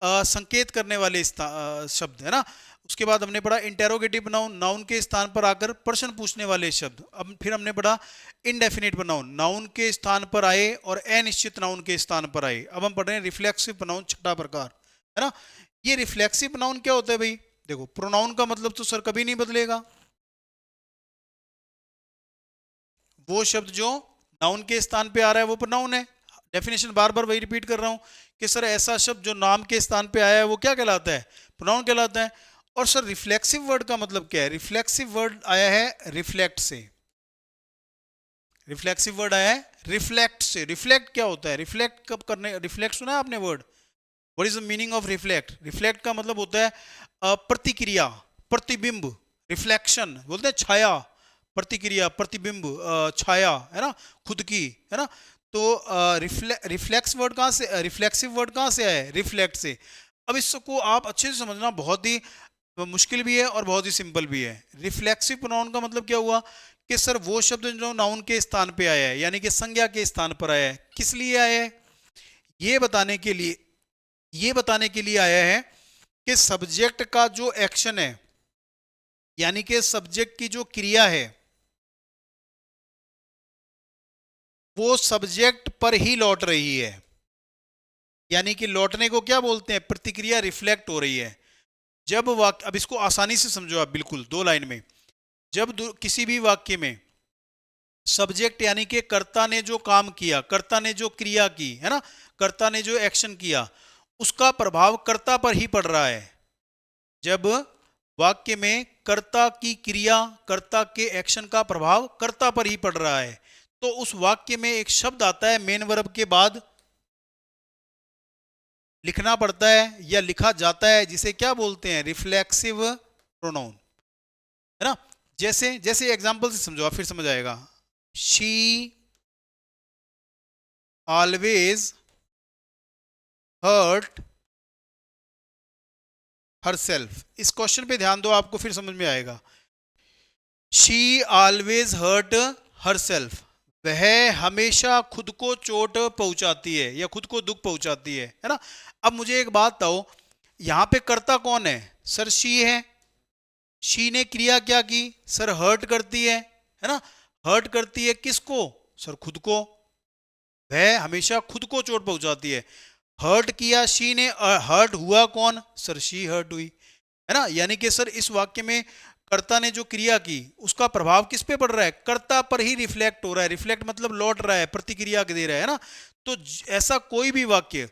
Speaker 1: संकेत करने वाले शब्द, है ना। उसके बाद हमने पढ़ा इंटेरोगेटिव प्रोनाउन, नाउन के स्थान पर आकर प्रश्न पूछने वाले शब्द। अब फिर हमने पढ़ा इनडेफिनिट प्रोनाउन, नाउन के स्थान पर आए और अनिश्चित नाउन के स्थान पर आए। अब हम पढ़ रहे हैं रिफ्लेक्सिव प्रोनाउन, छठा प्रकार, है ना। ये रिफ्लेक्सिव प्रोनाउन क्या होता है भाई, देखो प्रोनाउन का मतलब तो सर कभी नहीं बदलेगा, वो शब्द जो नाउन के स्थान पे आ रहा है वो प्रोनाउन है। डेफिनेशन बार बार वही रिपीट कर रहा हूं कि सर ऐसा शब्द जो नाम के स्थान पे आया है वो क्या कहलाता है, प्रोनाउन कहलाता है। और सर रिफ्लेक्सिव वर्ड का मतलब क्या है, रिफ्लेक्सिव वर्ड आया है रिफ्लेक्ट से, रिफ्लेक्सिव वर्ड आया है रिफ्लेक्ट से। रिफ्लेक्ट क्या होता है, रिफ्लेक्ट कब करने, रिफ्लेक्ट सुना है आपने word, what is the meaning of reflect. Reflect का मतलब होता है प्रतिक्रिया, प्रतिबिंब, रिफ्लेक्शन बोलते हैं छाया, प्रतिक्रिया, प्रतिबिंब, छाया, है ना, खुद की, है ना। तो रिफ्लेक्स वर्ड कहाँ से, रिफ्लेक्सिव वर्ड कहाँ से आया है, रिफ्लेक्ट से। अब इसको आप अच्छे से समझना, बहुत ही मुश्किल भी है और बहुत ही सिंपल भी है। रिफ्लेक्सिव प्रोनाउन का मतलब क्या हुआ कि सर वो शब्द जो नाउन के स्थान पे आया है, यानी कि संज्ञा के स्थान पर आया है, किस लिए आया है, ये बताने के लिए, ये बताने के लिए आया है कि सब्जेक्ट का जो एक्शन है, यानी कि सब्जेक्ट की जो क्रिया है वो सब्जेक्ट पर ही लौट रही है, यानी कि लौटने को क्या बोलते हैं, प्रतिक्रिया रिफ्लेक्ट हो रही है। जब वाक्य, अब इसको आसानी से समझो आप, बिल्कुल 2 लाइन में, जब किसी भी वाक्य में सब्जेक्ट यानी कि कर्ता ने जो काम किया, कर्ता ने जो क्रिया की, है ना, कर्ता ने जो एक्शन किया, उसका प्रभाव कर्ता पर ही पड़ रहा है। जब वाक्य में कर्ता की क्रिया, कर्ता के एक्शन का प्रभाव कर्ता पर ही पड़ रहा है, तो उस वाक्य में एक शब्द आता है मेन वर्ब के बाद, लिखना पड़ता है या लिखा जाता है, जिसे क्या बोलते हैं, रिफ्लेक्सिव प्रोनाउन, है ना। जैसे जैसे एग्जांपल से समझो आप, फिर समझ आएगा। शी ऑलवेज हर्ट हरसेल्फ, इस क्वेश्चन पे ध्यान दो, आपको फिर समझ में आएगा। शी ऑलवेज हर्ट हरसेल्फ, वह हमेशा खुद को चोट पहुंचाती है या खुद को दुख पहुंचाती है ना। अब मुझे एक बात बताओ, यहां पे कर्ता कौन है, सर शी है। शी ने क्रिया क्या की, सर हर्ट करती है ना। हर्ट करती है किसको, सर खुद को, वह हमेशा खुद को चोट पहुंचाती है। हर्ट किया शी ने, हर्ट हुआ कौन, सर शी हर्ट हुई, है ना। यानी कि सर इस वाक्य में कर्ता ने जो क्रिया की उसका प्रभाव किस पे पड़ रहा है, कर्ता पर ही रिफ्लेक्ट हो रहा है। रिफ्लेक्ट मतलब लौट रहा है, प्रतिक्रिया दे रहा है ना। तो ऐसा कोई भी वाक्य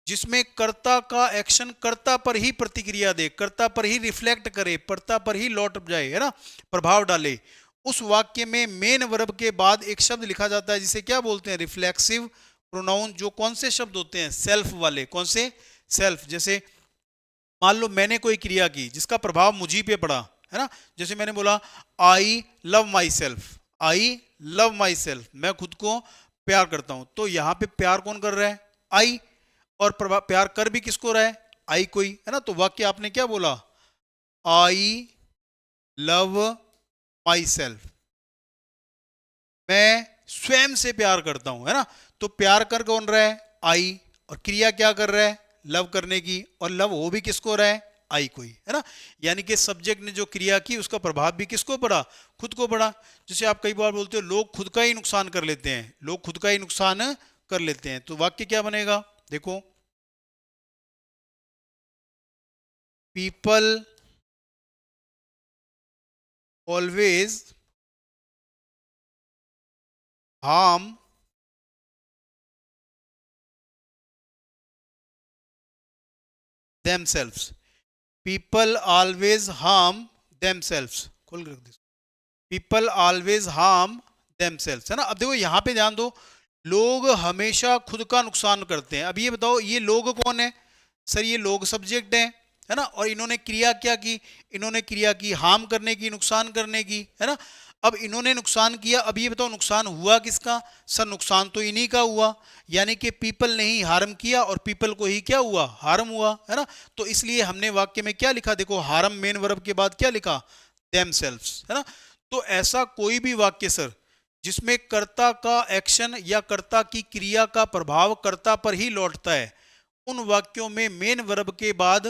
Speaker 1: जिसमें कर्ता का एक्शन कर्ता पर ही प्रतिक्रिया दे, कर्ता पर ही रिफ्लेक्ट करे, कर्ता पर ही लौट जाए, है ना, प्रभाव डाले, उस वाक्य में मेन वर्ब के बाद एक शब्द लिखा जाता है जिसे क्या बोलते हैं, रिफ्लेक्सिव प्रोनाउन। जो कौन से शब्द होते हैं, सेल्फ वाले। कौन से, सेल्फ। जैसे मान लो मैंने कोई क्रिया की जिसका प्रभाव मुझी पे पड़ा, है ना। जैसे मैंने बोला I love my self, I love my self, मैं खुद को प्यार करता हूं। तो यहां पे प्यार कौन कर रहा है, आई, और प्यार कर भी किसको रहा है, आई कोई, है ना। तो वाक्य आपने क्या बोला, आई लव माई सेल्फ, मैं स्वयं से प्यार करता हूं, है ना। तो प्यार कर कौन रहा है, आई, और क्रिया क्या कर रहा है, लव करने की, और लव हो भी किसको रहा है, आई कोई, है ना। यानी कि सब्जेक्ट ने जो क्रिया की उसका प्रभाव भी किसको पड़ा, खुद को पड़ा। जैसे आप कई बार बोलते हो लोग खुद का ही नुकसान कर लेते हैं, लोग खुद का ही नुकसान कर लेते हैं, तो वाक्य क्या बनेगा, देखो, people always harm themselves, people always harm themselves, खोल के रख दो, people always harm themselves, है ना। अब देखो यहां पे ध्यान दो, लोग हमेशा खुद का नुकसान करते हैं। अब ये बताओ ये लोग कौन है, सर ये लोग सब्जेक्ट है ना। और इन्होंने क्रिया क्या की, इन्होंने क्रिया की हार्म करने की, नुकसान करने की, है ना। अब इन्होंने नुकसान किया, अब ये बताओ नुकसान हुआ किसका, सर नुकसान तो इन्हीं का हुआ, यानी कि पीपल ने ही हार्म किया और पीपल को ही क्या हुआ, हार्म हुआ, है ना। तो इसलिए हमने वाक्य में क्या लिखा, देखो हार्म मेन वर्ब के बाद क्या लिखा, themselves, है ना। तो ऐसा कोई भी वाक्य सर जिसमें कर्ता का एक्शन या कर्ता की क्रिया का प्रभाव कर्ता पर ही लौटता है, उन वाक्यों में मेन वर्ब के बाद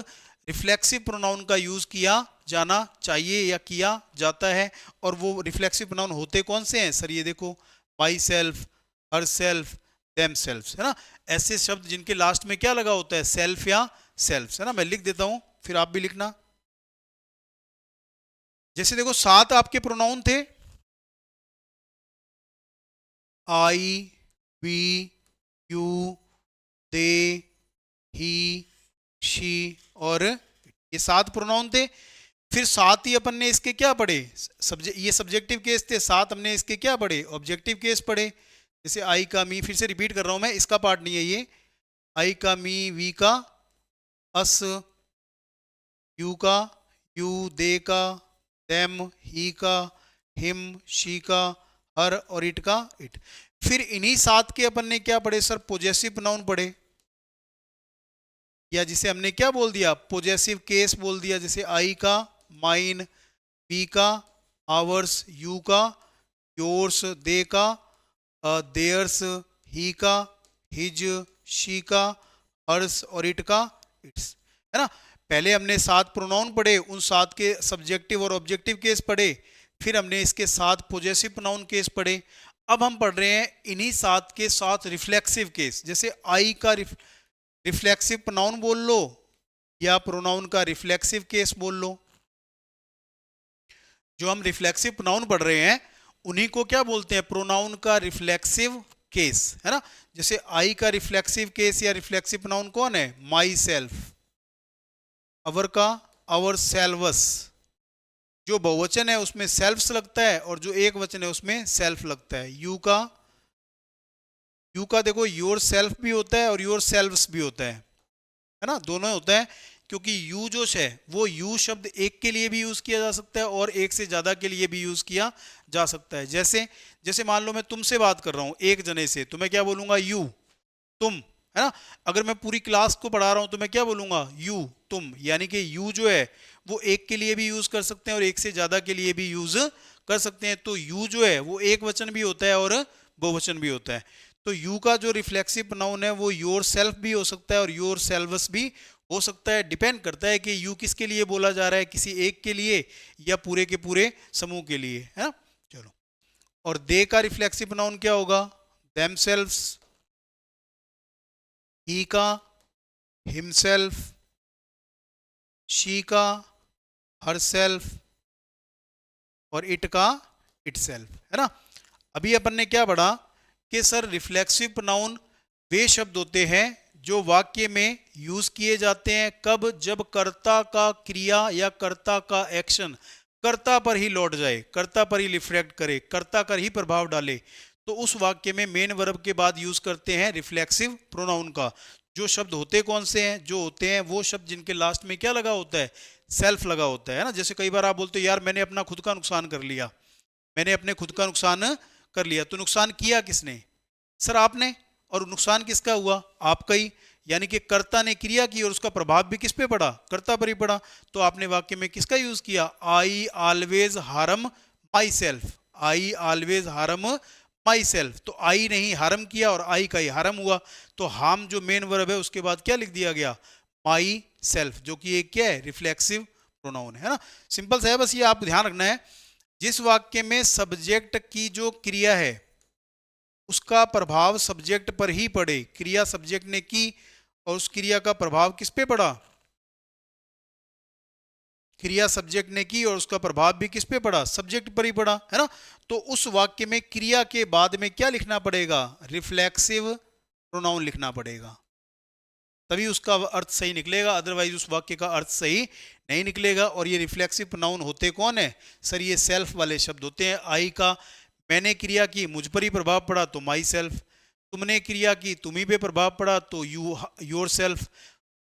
Speaker 1: रिफ्लेक्सिव प्रोनाउन का यूज किया जाना चाहिए या किया जाता है। और वो रिफ्लेक्सिव प्रोनाउन होते कौन से हैं सर, ये देखो, my self, her self, them self, है ना। ऐसे शब्द जिनके लास्ट में क्या लगा होता है, सेल्फ या सेल्फ, है ना। मैं लिख देता हूं, फिर आप भी लिखना। जैसे देखो 7 आपके प्रोनाउन थे, I, we, you, they, he, she और ये 7 प्रोनाउन थे। फिर 7 ही अपन ने इसके क्या पढ़े, ये सब्जेक्टिव केस थे, 7 हमने इसके क्या पढ़े, ऑब्जेक्टिव केस पढ़े। जैसे आई का मी, फिर से रिपीट कर रहा हूं मैं, इसका पार्ट नहीं है ये, आई का मी, वी का अस, यू का यू, दे का देम, ही का हिम, शी का हर और इट का इट। फिर इन्हीं 7 के अपन ने क्या पढ़े सर, पोजेसिव प्रोनाउन पढ़े, या जिसे हमने क्या बोल दिया, पोजेसिव केस बोल दिया। जैसे आई का माइन, वी का आवर्स, यू का योर्स, दे का देयर्स, ही का हिज, शी का हर्स और इट का इट्स, है ना। पहले हमने 7 प्रोनाउन पढ़े, उन 7 के सब्जेक्टिव और ऑब्जेक्टिव केस पढ़े, फिर हमने इसके 7 पोजेसिव प्रोनाउन केस पढ़े। अब हम पढ़ रहे हैं इन्हीं 7 के 7 रिफ्लेक्सिव केस। जैसे आई का रिफ्लेक्सिव प्रोनाउन बोल लो या प्रोनाउन का रिफ्लेक्सिव केस बोल लो। जो हम रिफ्लेक्सिव प्रोनाउन पढ़ रहे हैं उन्हीं को क्या बोलते हैं, प्रोनाउन का रिफ्लेक्सिव केस, है ना। जैसे आई का रिफ्लेक्सिव केस या रिफ्लेक्सिव प्रोनाउन कौन है, माई सेल्फ, अवर का अवर सेल्वस, जो बहुवचन है उसमें सेल्फ्स लगता है और जो एक वचन है उसमें सेल्फ लगता है। यू का देखो योर सेल्फ भी होता है और योर सेल्व्स भी होता है ना, दोनों होता है। क्योंकि यू जो है वो यू शब्द एक के लिए भी यूज किया जा सकता है और एक से ज्यादा के लिए भी यूज किया जा सकता है। जैसे जैसे मान लो मैं तुमसे बात कर रहा हूं एक जने से, तो मैं क्या बोलूंगा, यू, तुम, है ना। अगर मैं पूरी क्लास को पढ़ा रहा हूं तो मैं क्या बोलूंगा, यू, तुम। यानी कि यू जो है वो एक के लिए भी यूज कर सकते हैं और एक से ज्यादा के लिए भी यूज कर सकते हैं। तो यू जो है वो एक वचन भी होता है और बहुवचन भी होता है। तो यू का जो रिफ्लेक्सिव प्रोनाउन है वो योर सेल्फ भी हो सकता है और योर सेल्वस भी हो सकता है। डिपेंड करता है कि यू किसके लिए बोला जा रहा है, किसी एक के लिए या पूरे के पूरे समूह के लिए, है ना। चलो, और दे का रिफ्लेक्सिव प्रोनाउन क्या होगा, देमसेल्व्स, ही का हिमसेल्फ, शी का हरसेल्फ और इट का इटसेल्फ, है ना। अभी अपन ने क्या पढ़ा कि सर रिफ्लेक्सिव प्रोनाउन वे शब्द होते हैं जो वाक्य में यूज किए जाते हैं, कब, जब कर्ता का क्रिया या कर्ता का एक्शन कर्ता पर ही लौट जाए, कर्ता पर ही रिफ्लेक्ट करे, कर्ता पर ही प्रभाव डाले, तो उस वाक्य में मेन वर्ब के बाद यूज करते हैं रिफ्लेक्सिव प्रोनाउन का। जो शब्द होते कौन से हैं, जो होते हैं वो शब्द जिनके लास्ट में क्या लगा होता है, सेल्फ लगा होता है ना। जैसे कई बार आप बोलते हो यार मैंने अपना खुद का नुकसान कर लिया, मैंने अपने खुद का नुकसान कर लिया, तो नुकसान किया किसने, सर आपने, और नुकसान किसका हुआ, आपका ही। यानी कि कर्ता ने क्रिया की और उसका प्रभाव भी किस पे पड़ा, कर्ता पर ही पड़ा। तो आपने वाक्य में किसका यूज किया, I always harm my self, I always harm my self. तो आई नहीं हार्म किया और आई का ही हार्म हुआ, तो हार्म जो मेन वर्ब है उसके बाद क्या लिख दिया गया, माई सेल्फ, जो कि एक क्या है, रिफ्लेक्सिव प्रोनाउन है ना। सिंपल सा है, बस ये आप ध्यान रखना है, जिस वाक्य में सब्जेक्ट की जो क्रिया है उसका प्रभाव सब्जेक्ट पर ही पड़े, क्रिया सब्जेक्ट ने की और उस क्रिया का प्रभाव किस पे पड़ा, क्रिया सब्जेक्ट ने की और उसका प्रभाव भी किस पे पड़ा, सब्जेक्ट पर ही पड़ा, है ना। तो उस वाक्य में क्रिया के बाद में क्या लिखना पड़ेगा, रिफ्लेक्सिव प्रोनाउन लिखना पड़ेगा, तभी उसका अर्थ सही निकलेगा, अदरवाइज उस वाक्य का अर्थ सही नहीं निकलेगा। और ये रिफ्लेक्सिव प्रोनाउन होते कौन है, सर ये सेल्फ वाले शब्द होते हैं। आई का मैंने क्रिया की मुझ पर ही प्रभाव पड़ा तो माई सेल्फ, तुमने क्रिया की तुम्ही पे प्रभाव पड़ा तो यू योर सेल्फ,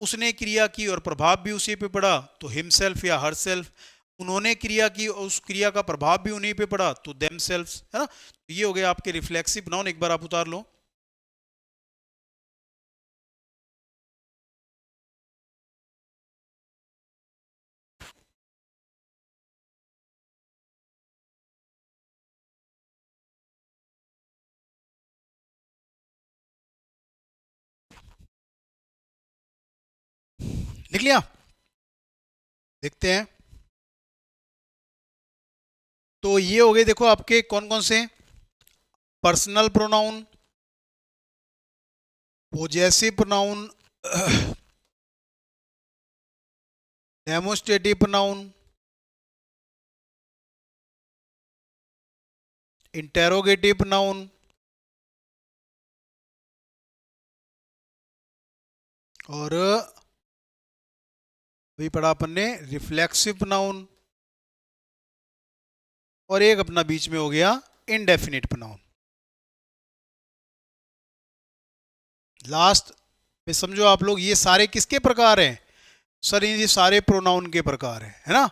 Speaker 1: उसने क्रिया की और प्रभाव भी उसी पे पड़ा तो हिमसेल्फ या हर सेल्फ, उन्होंने क्रिया की और उस क्रिया का प्रभाव भी उन्हीं पे पड़ा तो देम सेल्फ, है ना। तो ये हो गए आपके रिफ्लेक्सिव प्रोनाउन, एक बार आप उतार लो। लिख लिया, देखते हैं। तो ये हो गए देखो आपके कौन कौन से, personal pronoun, possessive pronoun, demonstrative pronoun, interrogative pronoun और अभी पढ़ा अपन ने रिफ्लेक्सिव प्रोनाउन, और एक अपना बीच में हो गया इंडेफिनिट प्रोनाउन। लास्ट में समझो आप लोग ये सारे किसके प्रकार हैं, सर ये सारे प्रोनाउन के प्रकार है ना।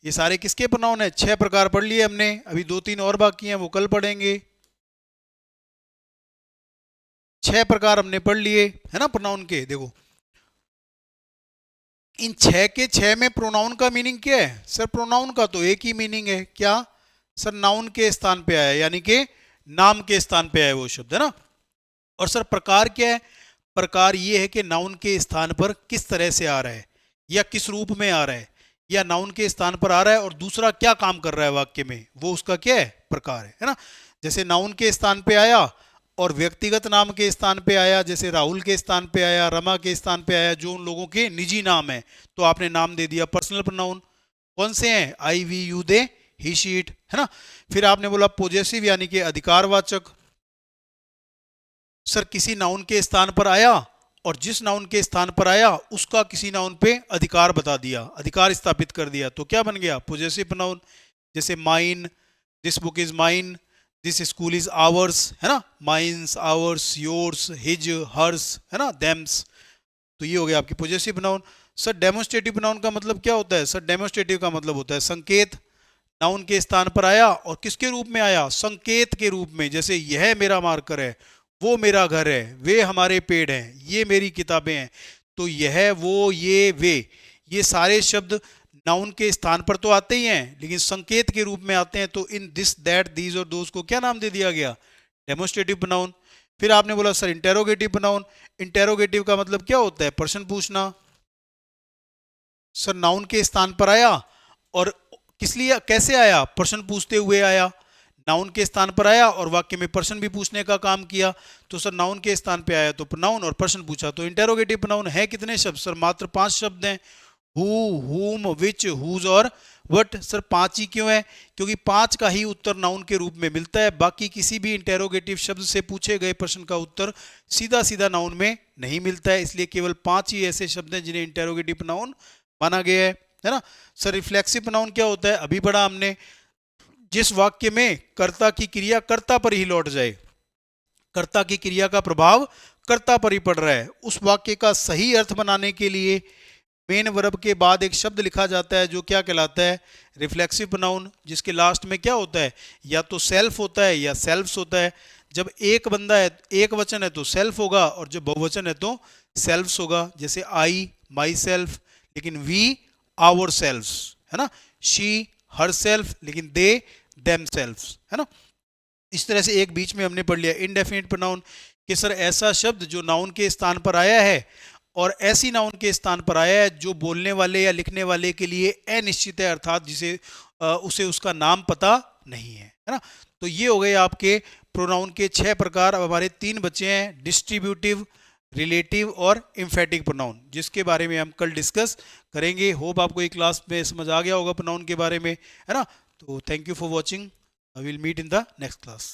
Speaker 1: ये सारे किसके प्रोनाउन है, 6 प्रकार पढ़ लिए हमने, अभी 2-3 और बाकी हैं वो कल पढ़ेंगे। 6 प्रकार हमने पढ़ लिए है ना प्रोनाउन के। देखो इन 6 के 6 में प्रोनाउन का मीनिंग क्या है, सर प्रोनाउन का तो एक ही मीनिंग है, क्या सर, नाउन के स्थान पे आया, यानी कि नाम के स्थान पे आया वो शब्द, है ना। और सर प्रकार क्या है, प्रकार ये है कि नाउन के स्थान पर किस तरह से आ रहा है या किस रूप में आ रहा है, या नाउन के स्थान पर आ रहा है और दूसरा क्या काम कर रहा है वाक्य में, वो उसका क्या है, प्रकार है ना। जैसे नाउन के स्थान पे आया और व्यक्तिगत नाम के स्थान पे आया, जैसे राहुल के स्थान पे आया, रमा के स्थान पे आया, जो उन लोगों के निजी नाम है, तो आपने नाम दे दिया पर्सनल प्रोनाउन। कौन से हैं, I we you they he she it, है ना। फिर आपने बोला पॉजेसिव यानी कि अधिकारवाचक, सर किसी नाउन के स्थान पर आया और जिस नाउन के स्थान पर आया उसका किसी नाउन पे अधिकार बता दिया, अधिकार स्थापित कर दिया, तो क्या बन गया, पॉजेसिव प्रोनाउन। जैसे mine, this book is mine, this school is ours, है ना, mines, ours, yours, his, hers, है ना, देम्स। तो ये हो गया आपकी possessive pronoun. Sir demonstrative pronoun का मतलब क्या होता है, सर डेमोस्ट्रेटिव का मतलब होता है संकेत, नाउन के स्थान पर आया और किसके रूप में आया, संकेत के रूप में। जैसे यह मेरा मार्कर है, वो मेरा घर है, वे हमारे पेड़ हैं, ये मेरी किताबें हैं। तो यह, वो, ये, वे, ये सारे शब्द नाउन के स्थान पर तो आते ही हैं लेकिन संकेत के रूप में आते हैं, तो इन दिस, दैट, दीज और दोज को क्या नाम दे दिया गया, डेमोस्ट्रेटिव प्रोनाउन। फिर आपने बोला सर इंटेरोगेटिव प्रोनाउन, इंटेरोगेटिव का मतलब क्या होता है, प्रश्न पूछना। सर नाउन के स्थान पर आया और किस लिए, कैसे आया, प्रश्न पूछते हुए आया, नाउन के स्थान पर आया और वाक्य में प्रश्न भी पूछने का काम किया, तो सर नाउन के स्थान पे आया तो प्रोनाउन और प्रश्न पूछा तो इंटेरोगेटिव प्रोनाउन। है कितने शब्द, सर मात्र 5 शब्द हैं, हु, हुम, विच, हुज और वट। सर 5 ही क्यों है, क्योंकि 5 का ही उत्तर नाउन के रूप में मिलता है, बाकी किसी भी इंटेरोगेटिव शब्द से पूछे गए प्रश्न का उत्तर सीधा सीधा नाउन में नहीं मिलता है, इसलिए केवल 5 ही ऐसे शब्द हैं जिन्हें इंटेरोगेटिव प्रोनाउन माना गया है ना। सर रिफ्लेक्सिव प्रोनाउन क्या होता है, अभी पढ़ा हमने, जिस वाक्य में कर्ता की क्रिया कर्ता पर ही लौट जाए, कर्ता की क्रिया का प्रभाव कर्ता पर ही पड़ रहा है, उस वाक्य का सही अर्थ बनाने के लिए मेन वर्ब के बाद एक शब्द लिखा जाता है जो क्या कहलाता है, रिफ्लेक्सिव प्रोनाउन, जिसके लास्ट में क्या होता है, या तो सेल्फ होता है या सेल्फ्स होता है। जब एक बंदा है, एक वचन है तो सेल्फ होगा, और जब बहुवचन है तो सेल्फ्स होगा। जैसे आई, माई सेल्फ, लेकिन वी, आवर सेल्फ्स, है ना। शी, हर सेल्फ, लेकिन दे, देम सेल्फ्स, है ना। इस तरह से एक बीच में हमने पढ़ लिया इनडेफिनिट प्रोनाउन कि सर ऐसा शब्द जो नाउन के स्थान पर आया है और ऐसी नाउन के स्थान पर आया है जो बोलने वाले या लिखने वाले के लिए अनिश्चित है, अर्थात जिसे उसे उसका नाम पता नहीं है ना। तो ये हो गए आपके प्रोनाउन के 6 प्रकार। अब हमारे 3 बचे हैं, डिस्ट्रीब्यूटिव, रिलेटिव और एम्फेटिक प्रोनाउन, जिसके बारे में हम कल डिस्कस करेंगे। होप आपको ये क्लास में समझ आ गया होगा प्रोनाउन के बारे में, है ना। तो thank you for watching, I will meet in the next class.